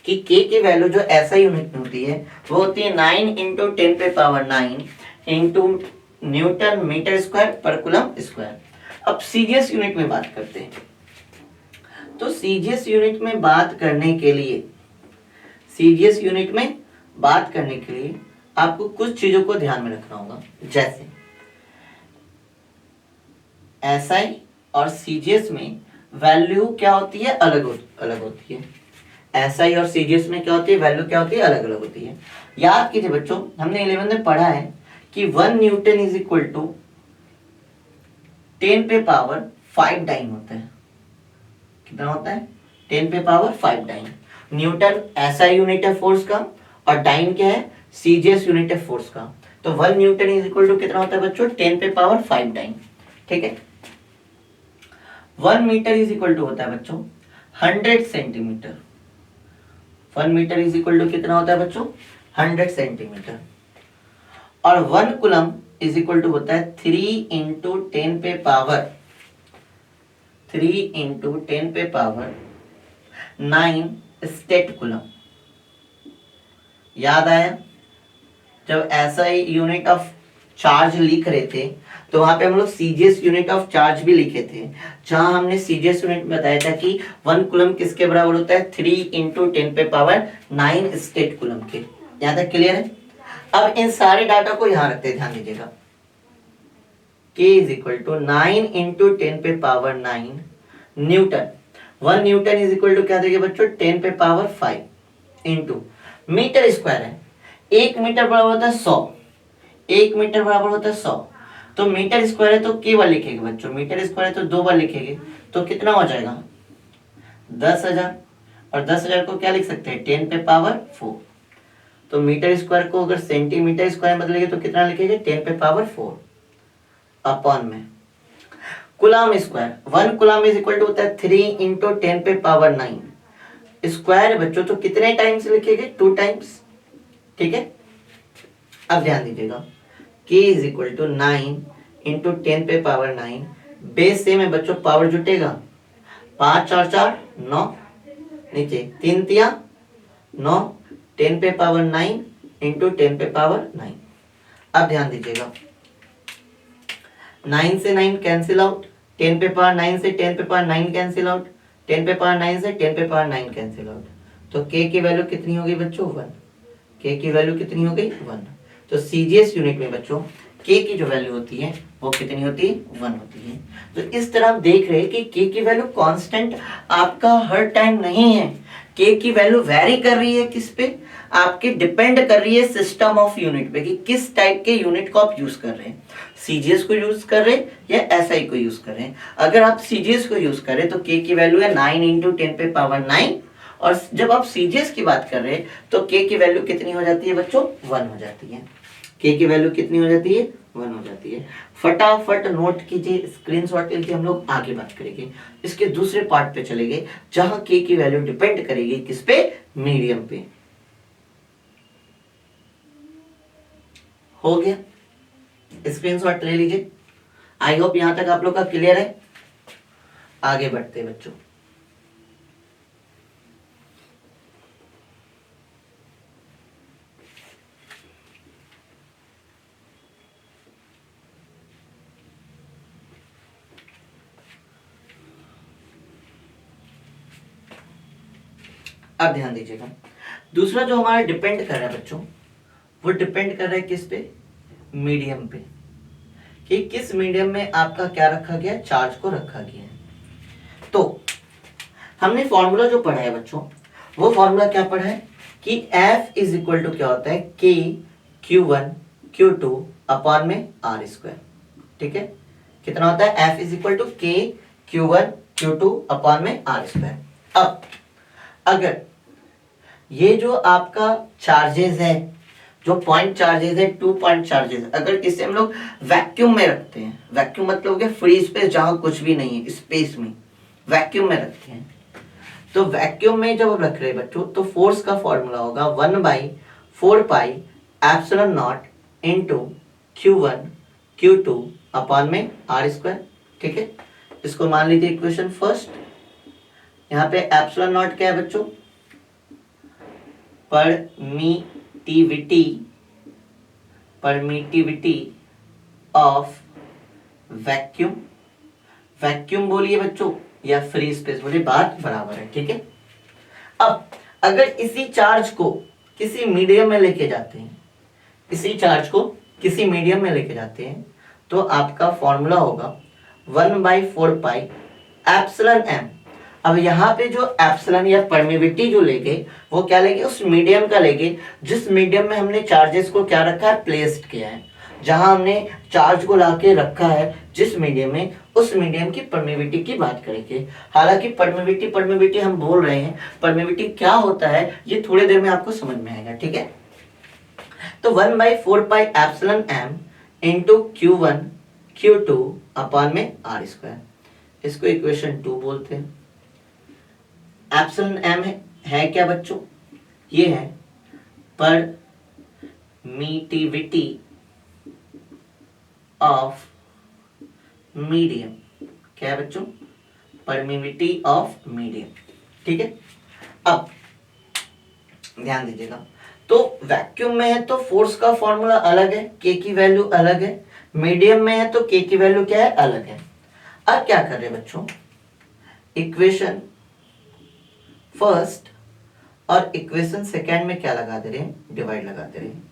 Speaker 1: कि के की वैल्यू जो ऐसा यूनिट में होती है वो होती है 9 into 10⁹ into newton metre square पर कूलम स्क्वायर। अब सीजीएस यूनिट में बात करते हैं। तो सीजीएस यूनिट में बात करने के लिए आपको कुछ चीजों को ध्यान में रखना होगा। जैसे एसआई और सीजीएस में वैल्यू क्या होती है, अलग होती है। एसआई और सीजीएस में क्या होती है, वैल्यू क्या होती है, अलग अलग होती है। याद कीजिए बच्चों, हमने 11th में पढ़ा है कि 1 newton is equal to 10⁵ dyne होता है। कितना होता है, 10⁵ डाइन। न्यूटन ऐसा यूनिट है फोर्स का, और डाइन क्या है, सीजीएस यूनिट है फोर्स का। तो 1 न्यूटन इज इक्वल टू कितना होता है बच्चों, 10⁵ डाइन। ठीक है। 1 मीटर इज इक्वल टू होता है बच्चों 100 centimetre. 1 metre is equal to कितना होता है बच्चों, 100 सेंटीमीटर। और 1 कूलम इज इक्वल टू होता है 3 इंटू 10⁵9 स्टेट कूलम। याद आया, जब ऐसा यूनिट ऑफ चार्ज लिख रहे थे तो वहां पे हम लोग सीजीएस यूनिट ऑफ चार्ज भी लिखे थे, जहां हमने सीजीएस यूनिट में बताया था कि 1 कूलम किसके बराबर होता है, 3 इंटू 10⁵9 स्टेट कूलम के। यहाँ तक क्लियर है। अब इन सारे डाटा को यहां रखते हैं, ध्यान दीजिएगा। K is equal to 9 into 10⁵9 newton. 1 newton is equal to क्या देंगे बच्चों, 10⁵5 इंटू मीटर स्क्वायर है। 1 मीटर बराबर होता है 100। 1 मीटर बराबर होता है 100। तो मीटर स्क्वायर है तो के बार लिखेंगे बच्चों, मीटर स्क्वायर है तो 2 बार लिखेंगे। तो कितना हो जाएगा 10,000। और 10,000 को क्या लिख सकते हैं, 10⁵4। तो मीटर स्क्वायर को अगर सेंटीमीटर स्क्वायर में बदलेंगे तो कितना लिखेंगे, 10⁵4 अपॉन में coulomb square. 1 coulomb is equal to होता है 3 इंटू 10⁵9 स्क्वायर बच्चों। तो कितने टाइम्स लिखेंगे, 2 टाइम्स। ठीक है। अब ध्यान दीजिएगा, k is equal to 9 into 10⁵9। Base same है बच्चों, पावर जुटेगा 5 4 4 9, नीचे 3 3 9, 10⁵9 इंटू 10⁵9। अब ध्यान दीजिएगा, 9 से 9 कैंसिल आउट, 10⁵9 से 10⁵9 कैंसिल आउट, 10⁵9 से 10⁵9 कैंसिल आउट। तो k की वैल्यू कितनी हो गई बच्चों, 1। k की वैल्यू कितनी हो गई, 1। तो सीजीएस यूनिट में बच्चों k की जो वैल्यू होती है वो कितनी होती है, 1 होती है। तो इस तरह आप देख रहे हैं कि k की वैल्यू कांस्टेंट आपका हर टाइम नहीं है। k की वैल्यू वैरी कर रही है, किस पे, आपके डिपेंड कर रही है सिस्टम ऑफ यूनिट पे, कि किस टाइप के यूनिट को आप यूज कर रहे हैं। सीजीएस को यूज कर रहे हैं या एसआई को यूज कर रहे हैं। अगर आप सीजीएस को यूज कर रहे हैं तो k की वैल्यू है 9 इंटू 10⁵9। और जब आप सीजीएस की बात कर रहे हैं तो k की वैल्यू कितनी हो जाती है बच्चों, 1 हो जाती है। k की वैल्यू कितनी हो जाती है, 1 हो जाती है। फटाफट नोट कीजिए, स्क्रीनशॉट लीजिए, हम लोग आगे बात करेंगे। इसके दूसरे पार्ट पे चलेंगे जहां k की वैल्यू डिपेंड करेगी किस पे, मीडियम पे। हो गया, स्क्रीनशॉट ले लीजिए। आई होप यहां तक आप लोग का क्लियर है। आगे बढ़ते हैं बच्चों। अब ध्यान दीजिएगा, दूसरा जो हमारा डिपेंड कर रहा है बच्चों, वो डिपेंड कर रहा है किस पे, मीडियम पे, कि किस मीडियम में आपका क्या रखा गया, चार्ज को रखा गया है। तो हमने फॉर्मूला जो पढ़ा है बच्चों, वो फॉर्मूला क्या पढ़ा है कि F इज इक्वल टू क्या होता है, K Q1 Q2 अपॉन में आर स्क्वायर। ठीक है, कितना होता है, एफ इज इक्वल टू के Q1 Q2 अपॉन में आर स्क्वायर। अब अगर ये जो आपका चार्जेस है, जो पॉइंट चार्जेस है, 2 पॉइंट चार्जेस, अगर इसे हम लोग वैक्यूम में रखते हैं, वैक्यूम मतलब हो गया फ्री स्पेस जहां कुछ भी नहीं है, स्पेस में वैक्यूम में रखते हैं, तो वैक्यूम में जब हम रख रहे हैं बच्चों, तो फोर्स का फॉर्मूला होगा 1/4 pi epsilon not into Q1 Q2 upon में आर स्क्वायर। ठीक है, इसको मान लीजिए इक्वेशन फर्स्ट। यहाँ पे एप्सिलॉन नॉट क्या है बच्चों, परमिटिविटी ऑफ वैक्यूम, वैक्यूम बोलिए बच्चों या फ्री स्पेस बोलिए, बात बराबर है। ठीक है, अब अगर इसी चार्ज को किसी मीडियम में लेके जाते हैं, इसी चार्ज को किसी मीडियम में लेके जाते हैं, तो आपका फॉर्मूला होगा 1/4 पाई एप्सिलॉन एम। अब यहाँ पे जो एप्सिलॉन या परमिविटी जो लेंगे, वो क्या लेंगे, उस मीडियम का लेंगे जिस मीडियम में हमने चार्जेस को क्या रखा है, प्लेस्ड किया है, जहां हमने चार्ज को लाके रखा है जिस मीडियम में, उस मीडियम की परमिविटी की बात करेंगे। हालांकि परमिविटी हम बोल रहे हैं, परमिविटी क्या होता है ये थोड़ी देर में आपको समझ में आएगा। ठीक है, तो 1/4 pi epsilon M into Q1 Q2 upon में आर स्क्वायर, इसको इक्वेशन 2 बोलते हैं। एप्सिलॉन एम है क्या बच्चों, ये है परमिटिविटी ऑफ मीडियम। क्या है बच्चों, परमिटिविटी ऑफ मीडियम। ठीक है, अब ध्यान दीजिएगा, तो वैक्यूम में है तो फोर्स का फॉर्मूला अलग है, के की वैल्यू अलग है, मीडियम में है तो के की वैल्यू क्या है, अलग है। अब क्या कर रहे हैं बच्चों, इक्वेशन फर्स्ट और इक्वेशन सेकेंड में क्या लगा दे रहे हैं, डिवाइड लगा दे रहे हैं।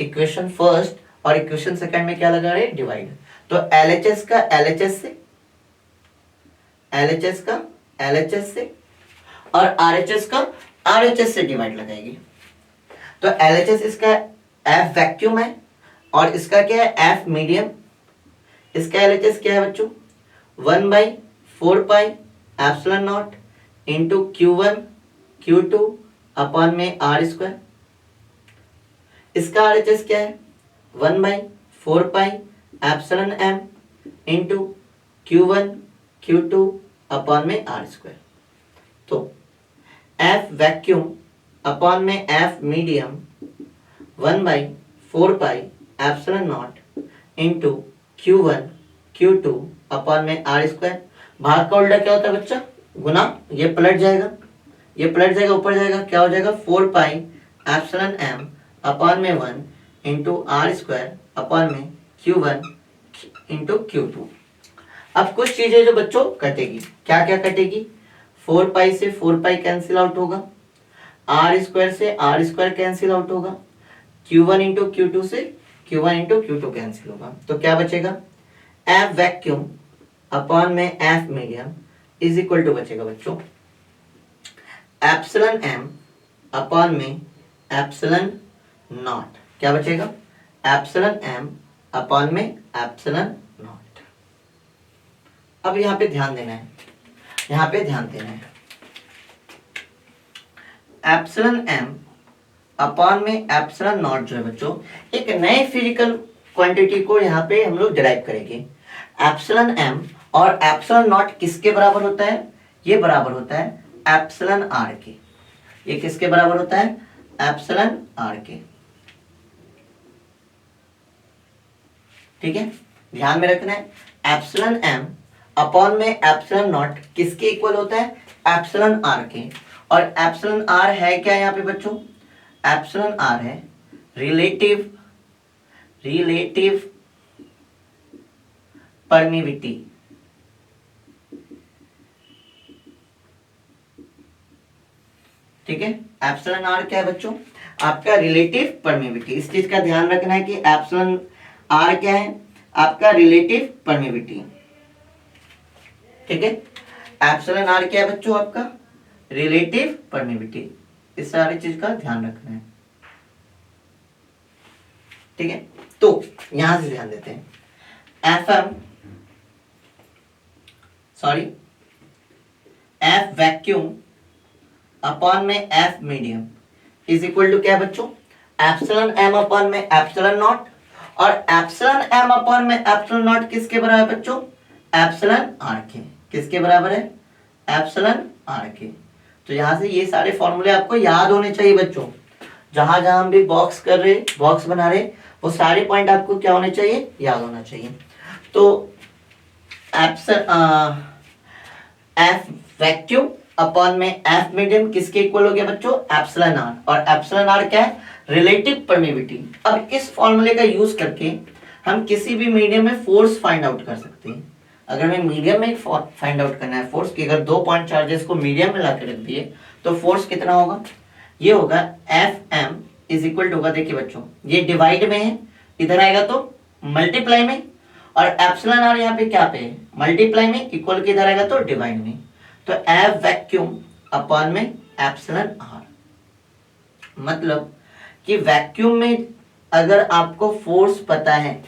Speaker 1: इक्वेशन फर्स्ट और इक्वेशन सेकेंड में क्या लगा रहे हैं, डिवाइड। तो LHS का LHS से, LHS का LHS से और RHS का RHS से डिवाइड लगाएगी। तो LHS इसका F वैक्यूम है और इसका क्या है, F मीडियम। इसका LHS क्या है बच्चों, 1/4 pi epsilon naught into Q1 Q2 upon में आर स्क्वायर। इसका RHS क्या है, 1/4 pi epsilon M into Q1 Q2 upon में आर स्क्वायर। तो F वैक्यूम अपॉन में F medium 1/4 pi epsilon naught into Q1 Q2 upon में R square. भाग का उल्टा क्या होता है बच्चा, गुना, ये पलट जाएगा, ये पलट जाएगा, ऊपर जाएगा, क्या हो जाएगा, 4 पाई एप्सिलॉन एम अपॉन में 1 इंटू आर स्क्वायर अपॉन में Q1 इंटू Q2। अब कुछ चीजें जो बच्चों कटेगी, क्या क्या कटेगी, 4 पाई से 4 पाई कैंसिल आउट होगा, आर स्क्वायर से आर स्क्वायर कैंसिल आउट होगा, Q1 इंटू Q2 से Q1 इंटू Q2 कैंसिल होगा। तो क्या बचेगा, F वैक्यूम अपॉन में F medium is equal to बचेगा बच्चों एप्सिलॉन एम अपॉन में एप्सिलॉन नॉट। क्या बचेगा, एप्सिलॉन एम अपॉन में एप्सिलॉन नॉट। अब यहां पे ध्यान देना है, यहां पे ध्यान देना है, एप्सिलॉन एम अपॉन में एप्सिलॉन नॉट जो है बच्चों, एक नए फिजिकल क्वांटिटी को यहाँ पे हम लोग डिराइव करेंगे। एप्सिलॉन एम और एप्सिलॉन नॉट किसके बराबर होता है, ये बराबर होता है एप्सिलॉन आर के। ये किसके बराबर होता है, एप्सिलॉन आर के। ठीक है, ध्यान में रखना है, एप्सिलॉन एम अपॉन में एप्सिलॉन नॉट किसके इक्वल होता है, एप्सिलॉन आर के। और एप्सिलॉन आर है क्या यहाँ पे बच्चों, एप्सिलॉन आर है रिलेटिव परमिविटी। ठीक है, एप्सिलॉन आर क्या है बच्चों, आपका रिलेटिव परमिविटी। इस चीज का ध्यान रखना है कि एप्सिलॉन आर क्या है, आपका रिलेटिव परमिविटी। ठीक है, एप्सिलॉन आर क्या है बच्चों, आपका रिलेटिव परमिविटी। इस सारी चीज का ध्यान रखना है। ठीक है, तो यहां से ध्यान देते हैं, एफ वैक्यूम अपॉन में F medium is equal to क्या है बच्चों, एप्सिलॉन एम अपॉन में एप्सिलॉन नॉट, और एप्सिलॉन एम अपॉन में एप्सिलॉन नॉट किसके बराबर है बच्चों, एप्सिलॉन आर के। किसके बराबर है, एप्सिलॉन आर के। तो यहां से ये सारे फॉर्मूले आपको याद होने चाहिए बच्चों, जहां जहां हम भी बॉक्स कर रहे, बॉक्स बना रहे, वो सारे पॉइंट आपको क्या होने चाहिए, याद होना चाहिए। तो एफ वैक्यूम अपॉन में एफ मीडियम किसके इक्वल हो गया बच्चों, एप्सिलॉन आर, और एप्सिलॉन आर क्या है, रिलेटिव परमिटिविटी। अब इस फॉर्मूले का यूज करके हम किसी भी मीडियम में फोर्स फाइंड आउट कर सकते हैं। अगर हमें मीडियम में फाइंड आउट करना है फोर्स, कि अगर 2 पॉइंट चार्जेस को मीडियम में लाकर रख दिए तो फोर्स कितना होगा, ये होगा F M is equal to होगा, देखिए बच्चों ये डिवाइड में है, इधर आएगा तो मल्टीप्लाई में, और एप्सिलॉन आर यहाँ पे क्या पे है, मल्टीप्लाई में, इक्वल के इधर आएगा तो डिवाइड में। तो एफ वैक्यूम अपॉन में एप्सिलॉन आर, मतलब कि वैक्यूम में अगर आपको फोर्स पता है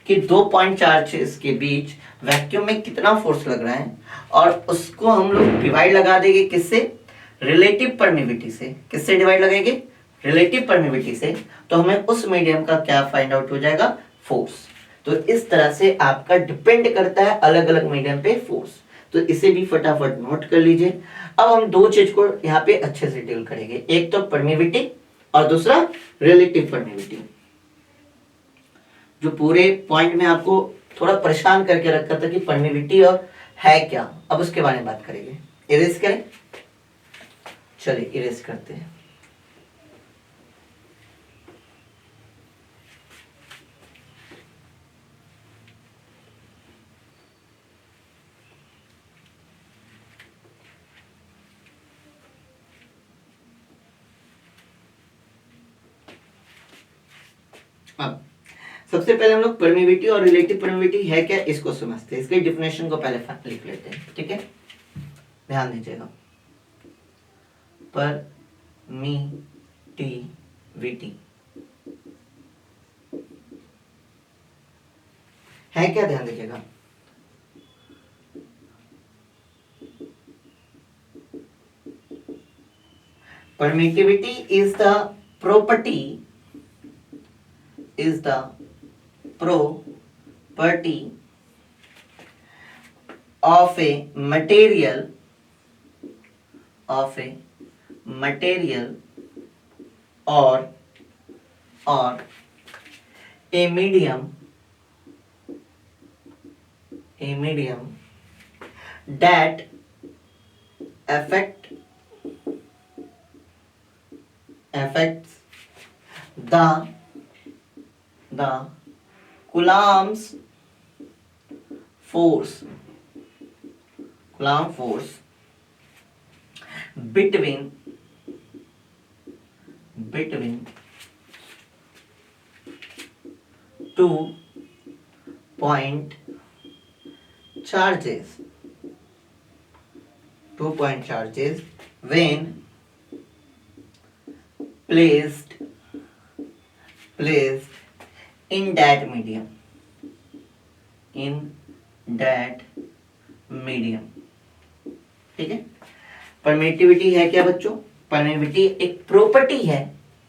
Speaker 1: कि 2 पॉइंट चार्जेस के बीच वैक्यूम में कितना फोर्स लग रहा है, और उसको हम लोग डिवाइड लगा देंगे किससे, रिलेटिव परमिटिविटी से। किससे डिवाइड लगाएंगे, रिलेटिव परमिटिविटी से, तो हमें उस मीडियम का क्या फाइंड आउट हो जाएगा, फोर्स। तो इस तरह से आपका डिपेंड करता है अलग अलग मीडियम पे फोर्स। तो इसे भी फटाफट नोट कर लीजिए। अब हम 2 चीज को यहाँ पे अच्छे से डील करेंगे, एक तो परमिटिविटी और दूसरा रिलेटिव परमिटिविटी। जो पूरे पॉइंट में आपको थोड़ा परेशान करके रखा था कि परमिटिविटी और है क्या, अब उसके बारे में बात करेंगे। इरेज करें, चलिए इरेज करते हैं। अब सबसे पहले हम लोग परमिटिविटी और रिलेटिव परमिटिविटी है क्या इसको समझते हैं, इसके डिफिनेशन को पहले लिख लेते हैं, ठीक है, ध्यान दीजिएगा। परमिटिविटी है क्या, ध्यान दीजिएगा। Permittivity is the property of a material or a medium that affects the Coulomb's force between two point charges when placed in that medium, ठीक है। परमिटिविटी है क्या बच्चों, परमिटिविटी एक प्रॉपर्टी है।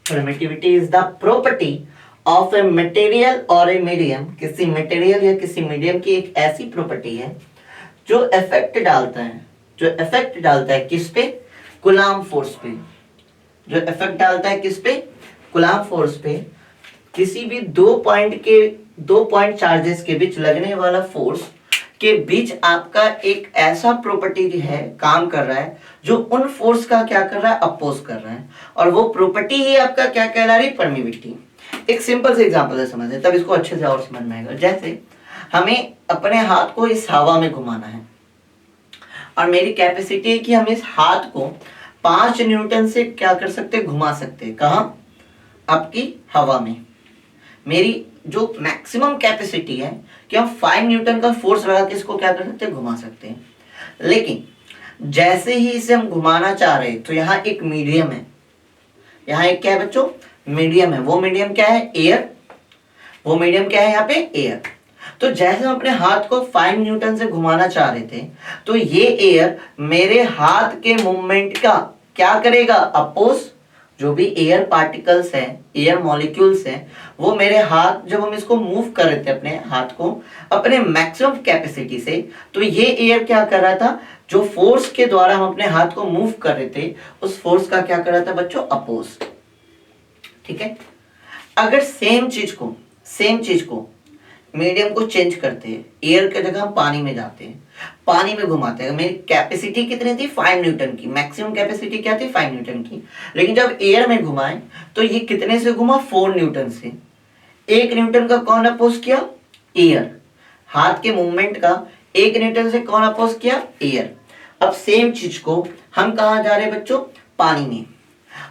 Speaker 1: Permittivity is the property of a material or a medium, किसी material या किसी मीडियम की एक ऐसी प्रॉपर्टी है जो इफेक्ट डालता है किस पे, कूलम्ब फोर्स पे। जो इफेक्ट डालता है किस पे, कूलम्ब फोर्स पे। किसी भी 2 पॉइंट चार्जेस के बीच लगने वाला फोर्स के बीच आपका एक ऐसा प्रॉपर्टी है काम कर रहा है जो उन फोर्स का क्या कर रहा है, अपोज कर रहा है, और वो प्रॉपर्टी ही आपका क्या कहला रही, परमिटिविटी। एक सिंपल से एग्जांपल से समझे तब इसको अच्छे से और समझ में आएगा। जैसे हमें अपने हाथ को इस हवा में घुमाना है, और मेरी कैपेसिटी है कि हम इस हाथ को 5 न्यूटन से क्या कर सकते हैं, घुमा सकते हैं। कहाँ, आपकी हवा में। मेरी जो मैक्सिमम कैपेसिटी है कि हम 5 न्यूटन का फोर्स लगा के इसको क्या कर सकते हैं, घुमा सकते हैं। लेकिन जैसे ही इसे हम घुमाना चाह रहे हैं तो यहाँ एक मीडियम है, यहाँ एक क्या है बच्चों, मीडियम है। वो मीडियम क्या है, एयर। वो मीडियम क्या है यहाँ पे? एयर। तो जैसे हम अपने हाथ को 5 न्यूटन से घुमाना चाह रहे थे, तो ये एयर मेरे हाथ के मूवमेंट का क्या करेगा? अपोज। जो भी एयर पार्टिकल्स हैं, एयर मॉलिक्यूल्स हैं, वो मेरे हाथ, जब हम इसको मूव कर रहे थे अपने हाथ को अपने मैक्सिमम कैपेसिटी से, तो ये एयर क्या कर रहा था? जो फोर्स के द्वारा हम अपने हाथ को मूव कर रहे थे, उस फोर्स का क्या कर रहा था बच्चों? अपोज। ठीक है। अगर सेम चीज को मीडियम को चेंज करते हैं, एयर की जगह हम पानी में जाते हैं, पानी में घुमाते हैं। मेरी कैपेसिटी कितनी थी? 5 न्यूटन की। मैक्सिमम कैपेसिटी क्या थी? 5 न्यूटन की। लेकिन जब एयर में घुमाए तो ये कितने से घुमा? 4 न्यूटन से। 1 न्यूटन का कौन अपोज किया? एयर। हाथ के मूवमेंट का 1 न्यूटन से कौन अपोज किया? एयर। अब सेम चीज को हम कहा जा रहे हैं बच्चों? पानी में।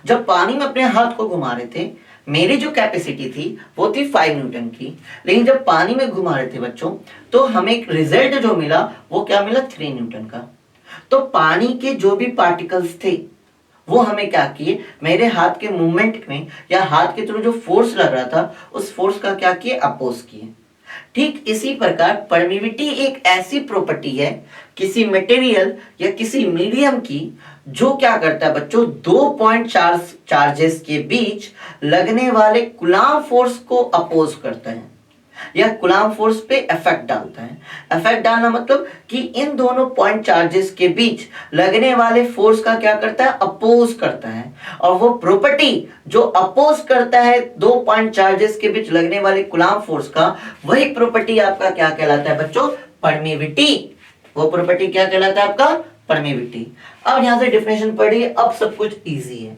Speaker 1: जब पानी में अपने हाथ को घुमा रहे थे, मेरी जो कैपेसिटी थी वो थी 5 न्यूटन की। लेकिन जब पानी में घुमा रहे थे बच्चों, तो हमें एक रिजल्ट जो मिला वो क्या मिला? 3 न्यूटन का। तो पानी के जो भी पार्टिकल्स थे वो हमें क्या किए? मेरे हाथ के मूवमेंट में या हाथ के थ्रू जो फोर्स लग रहा था, उस फोर्स का क्या किए? अपोज किए। ठीक इसी प्रकार परमिविटी एक ऐसी प्रॉपर्टी है किसी मटेरियल या किसी मीडियम की, जो क्या करता है बच्चों? 2 पॉइंट चार्जेस के बीच लगने वाले कूलाम्ब फोर्स को अपोज करता है या कूलाम्ब फोर्स पे इफेक्ट डालता है। इफेक्ट डालना मतलब कि इन दोनों पॉइंट चार्जेस के बीच लगने वाले फोर्स का क्या करता है? अपोज करता है। और वो प्रॉपर्टी जो अपोज करता है 2 पॉइंट चार्जेस के बीच लगने वाले कूलाम्ब फोर्स का, वही प्रॉपर्टी आपका क्या कहलाता है बच्चों? परमिविटी। वो प्रॉपर्टी क्या कहलाता है आपका? परमिविटी। अब यहां से डिफिनेशन पढ़िए, अब सब कुछ इजी है।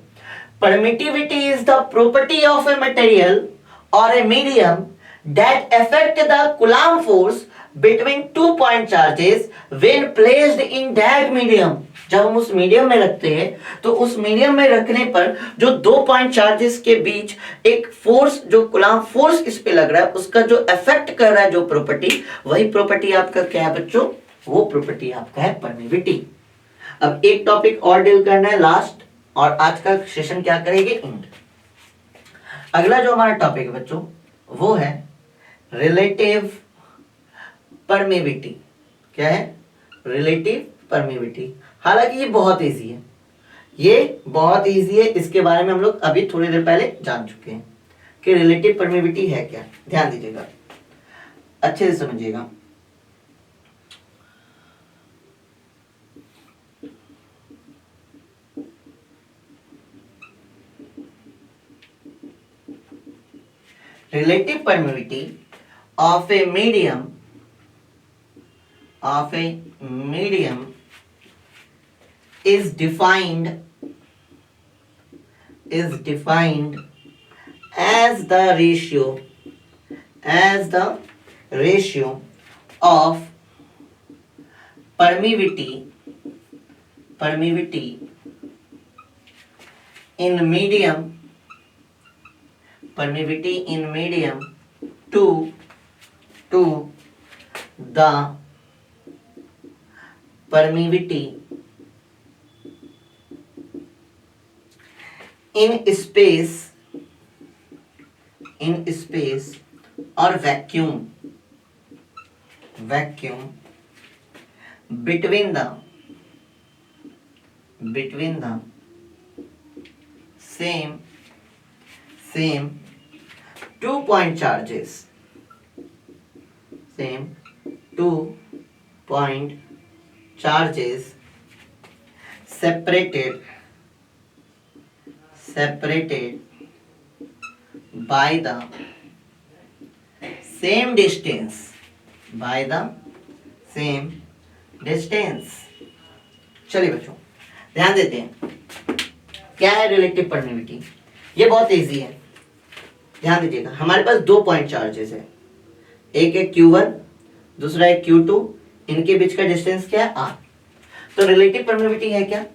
Speaker 1: Permittivity is the property of a material or a medium that affect the Coulomb force between 2 point charges when placed in that medium। जब हम उस मीडियम में रखते हैं, तो उस मीडियम में रखने पर जो 2 पॉइंट चार्जेस के बीच एक फोर्स, जो कूलाम्ब फोर्स इस पे लग रहा है, उसका जो इफेक्ट कर रहा है जो प्रॉपर्टी, वही प्रॉपर्टी आपका क्या है बच्चों? वो प्रॉपर्टी आपका है परमिविटी। अब एक टॉपिक और डील करना है लास्ट, और आज का सेशन क्या करेंगे? एंड। अगला जो हमारा टॉपिक है बच्चों, वो है रिलेटिव परमिविटी। क्या है? रिलेटिव परमिविटी। हालांकि ये बहुत इजी है, ये बहुत इजी है। इसके बारे में हम लोग अभी थोड़ी देर पहले जान चुके हैं कि रिलेटिव परमिविटी है क्या। ध्यान दीजिएगा, अच्छे से समझिएगा। relative permeability of a medium is defined as the ratio of permeability in medium to the permeability in space or vacuum between the same 2 point charges, separated by the same distance, चलिए बच्चों ध्यान देते हैं क्या है relative परमिविटी। ये बहुत easy है, ध्यान दीजिएगा। हमारे पास 2 पॉइंट चार्जेस है, एक है Q1, दूसरा है Q2। इनके बीच का डिस्टेंस क्या है? R। तो रिलेटिव परमिविटी है क्या?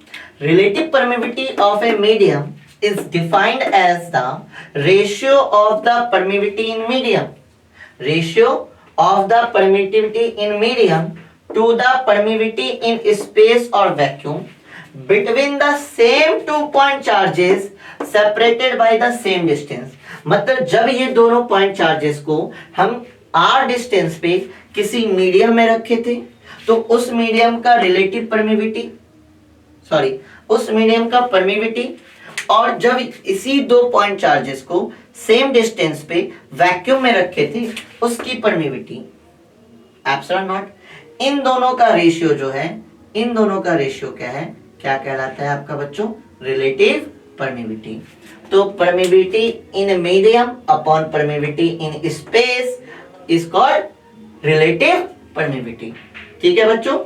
Speaker 1: Relative permittivity of a medium is defined as the ratio of the permittivity in medium, to the permittivity in space or vacuum between the same 2 point charges separated by the same distance। मतलब जब ये दोनों point charges को हम r distance पे किसी medium में रखे थे तो उस मीडियम का रिलेटिव परमिविटी, सॉरी उस मीडियम का परमिविटी, और जब इसी दो पॉइंट चार्जेस को सेम डिस्टेंस पे वैक्यूम में रखे थे उसकी परमिविटी एप्सिलॉन नॉट। इन दोनों का रेशियो जो है, इन दोनों का रेशियो क्या है, क्या कहलाता है आपका बच्चों, रिलेटिव परमिविटी। तो permittivity in medium upon permittivity in space is called relative permittivity. ठीक है बच्चों,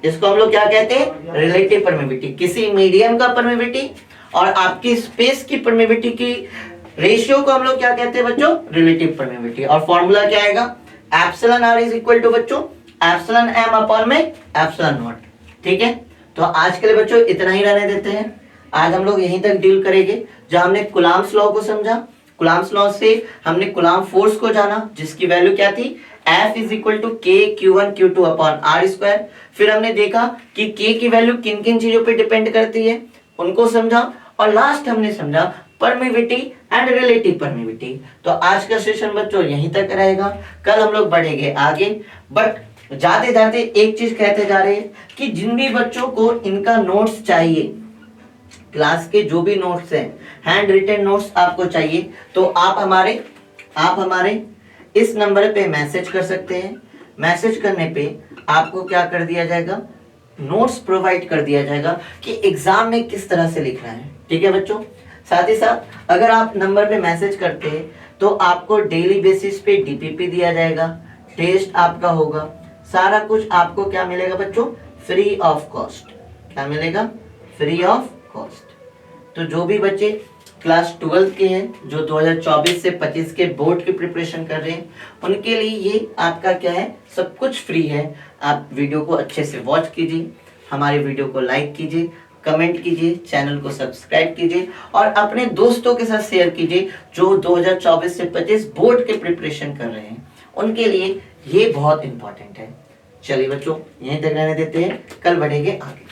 Speaker 1: इसको हम लोग क्या कहते हैं, रिलेटिव परमिविटी। किसी मीडियम का परमिविटी और आपकी स्पेस की परमिविटी की रेशियो को हम लोग क्या कहते हैं बच्चों, रिलेटिव परमिविटी। और फॉर्मूला क्या आएगा, epsilon R is equal to बच्चों एप्सिलॉन एम अपॉन में एप्सिलॉन नॉट। ठीक है, तो आज के लिए बच्चों इतना ही रहने देते हैं। आज हम लोग यहीं तक डील करेंगे जहां हमने कुलाम्स लॉ को समझा। कुलाम्स लॉ से हमने कुलाम फोर्स को जाना जिसकी वैल्यू क्या थी, F इज इक्वल टू के Q1 Q2 upon are square. फिर हमने देखा कि K की वैल्यू किन किन चीजों पे डिपेंड करती है उनको समझा, और लास्ट हमने समझा परमिविटी एंड रिलेटिव परमिविटी। तो आज का सेशन बच्चों यहीं तक रहेगा, कल हम लोग बढ़ेंगे आगे। बट जाते जाते एक चीज कहते जा रहे हैं कि जिन भी बच्चों को इनका नोट्स चाहिए, क्लास के जो भी नोट्स हैं, हैंड रिटन नोट्स आपको चाहिए, तो आप हमारे इस नंबर पे मैसेज कर सकते हैं। मैसेज करने पे आपको क्या कर दिया जाएगा, नोट्स प्रोवाइड कर दिया जाएगा कि एग्जाम में किस तरह से लिखना है। ठीक है बच्चों, साथ ही साथ अगर आप नंबर पे मैसेज करते हैं तो आपको डेली बेसिस पे डीपीपी दिया जाएगा, टेस्ट आपका होगा, सारा कुछ आपको क्या मिलेगा बच्चों, फ्री ऑफ कॉस्ट। क्या मिलेगा, फ्री ऑफ कॉस्ट। तो जो भी बच्चे क्लास 12 के हैं, जो 2024 से 25 के बोर्ड की प्रिपरेशन कर रहे हैं, उनके लिए ये आपका क्या है, सब कुछ फ्री है। आप वीडियो को अच्छे से वॉच कीजिए, हमारे वीडियो को लाइक कीजिए, कमेंट कीजिए, चैनल को सब्सक्राइब कीजिए और अपने दोस्तों के साथ शेयर कीजिए जो 2024 से 25 बोर्ड के प्रिपरेशन कर रहे हैं, उनके लिए ये बहुत इंपॉर्टेंट है। चलिए बच्चों यहीं तक रहने देते हैं, कल बढ़ेंगे आगे।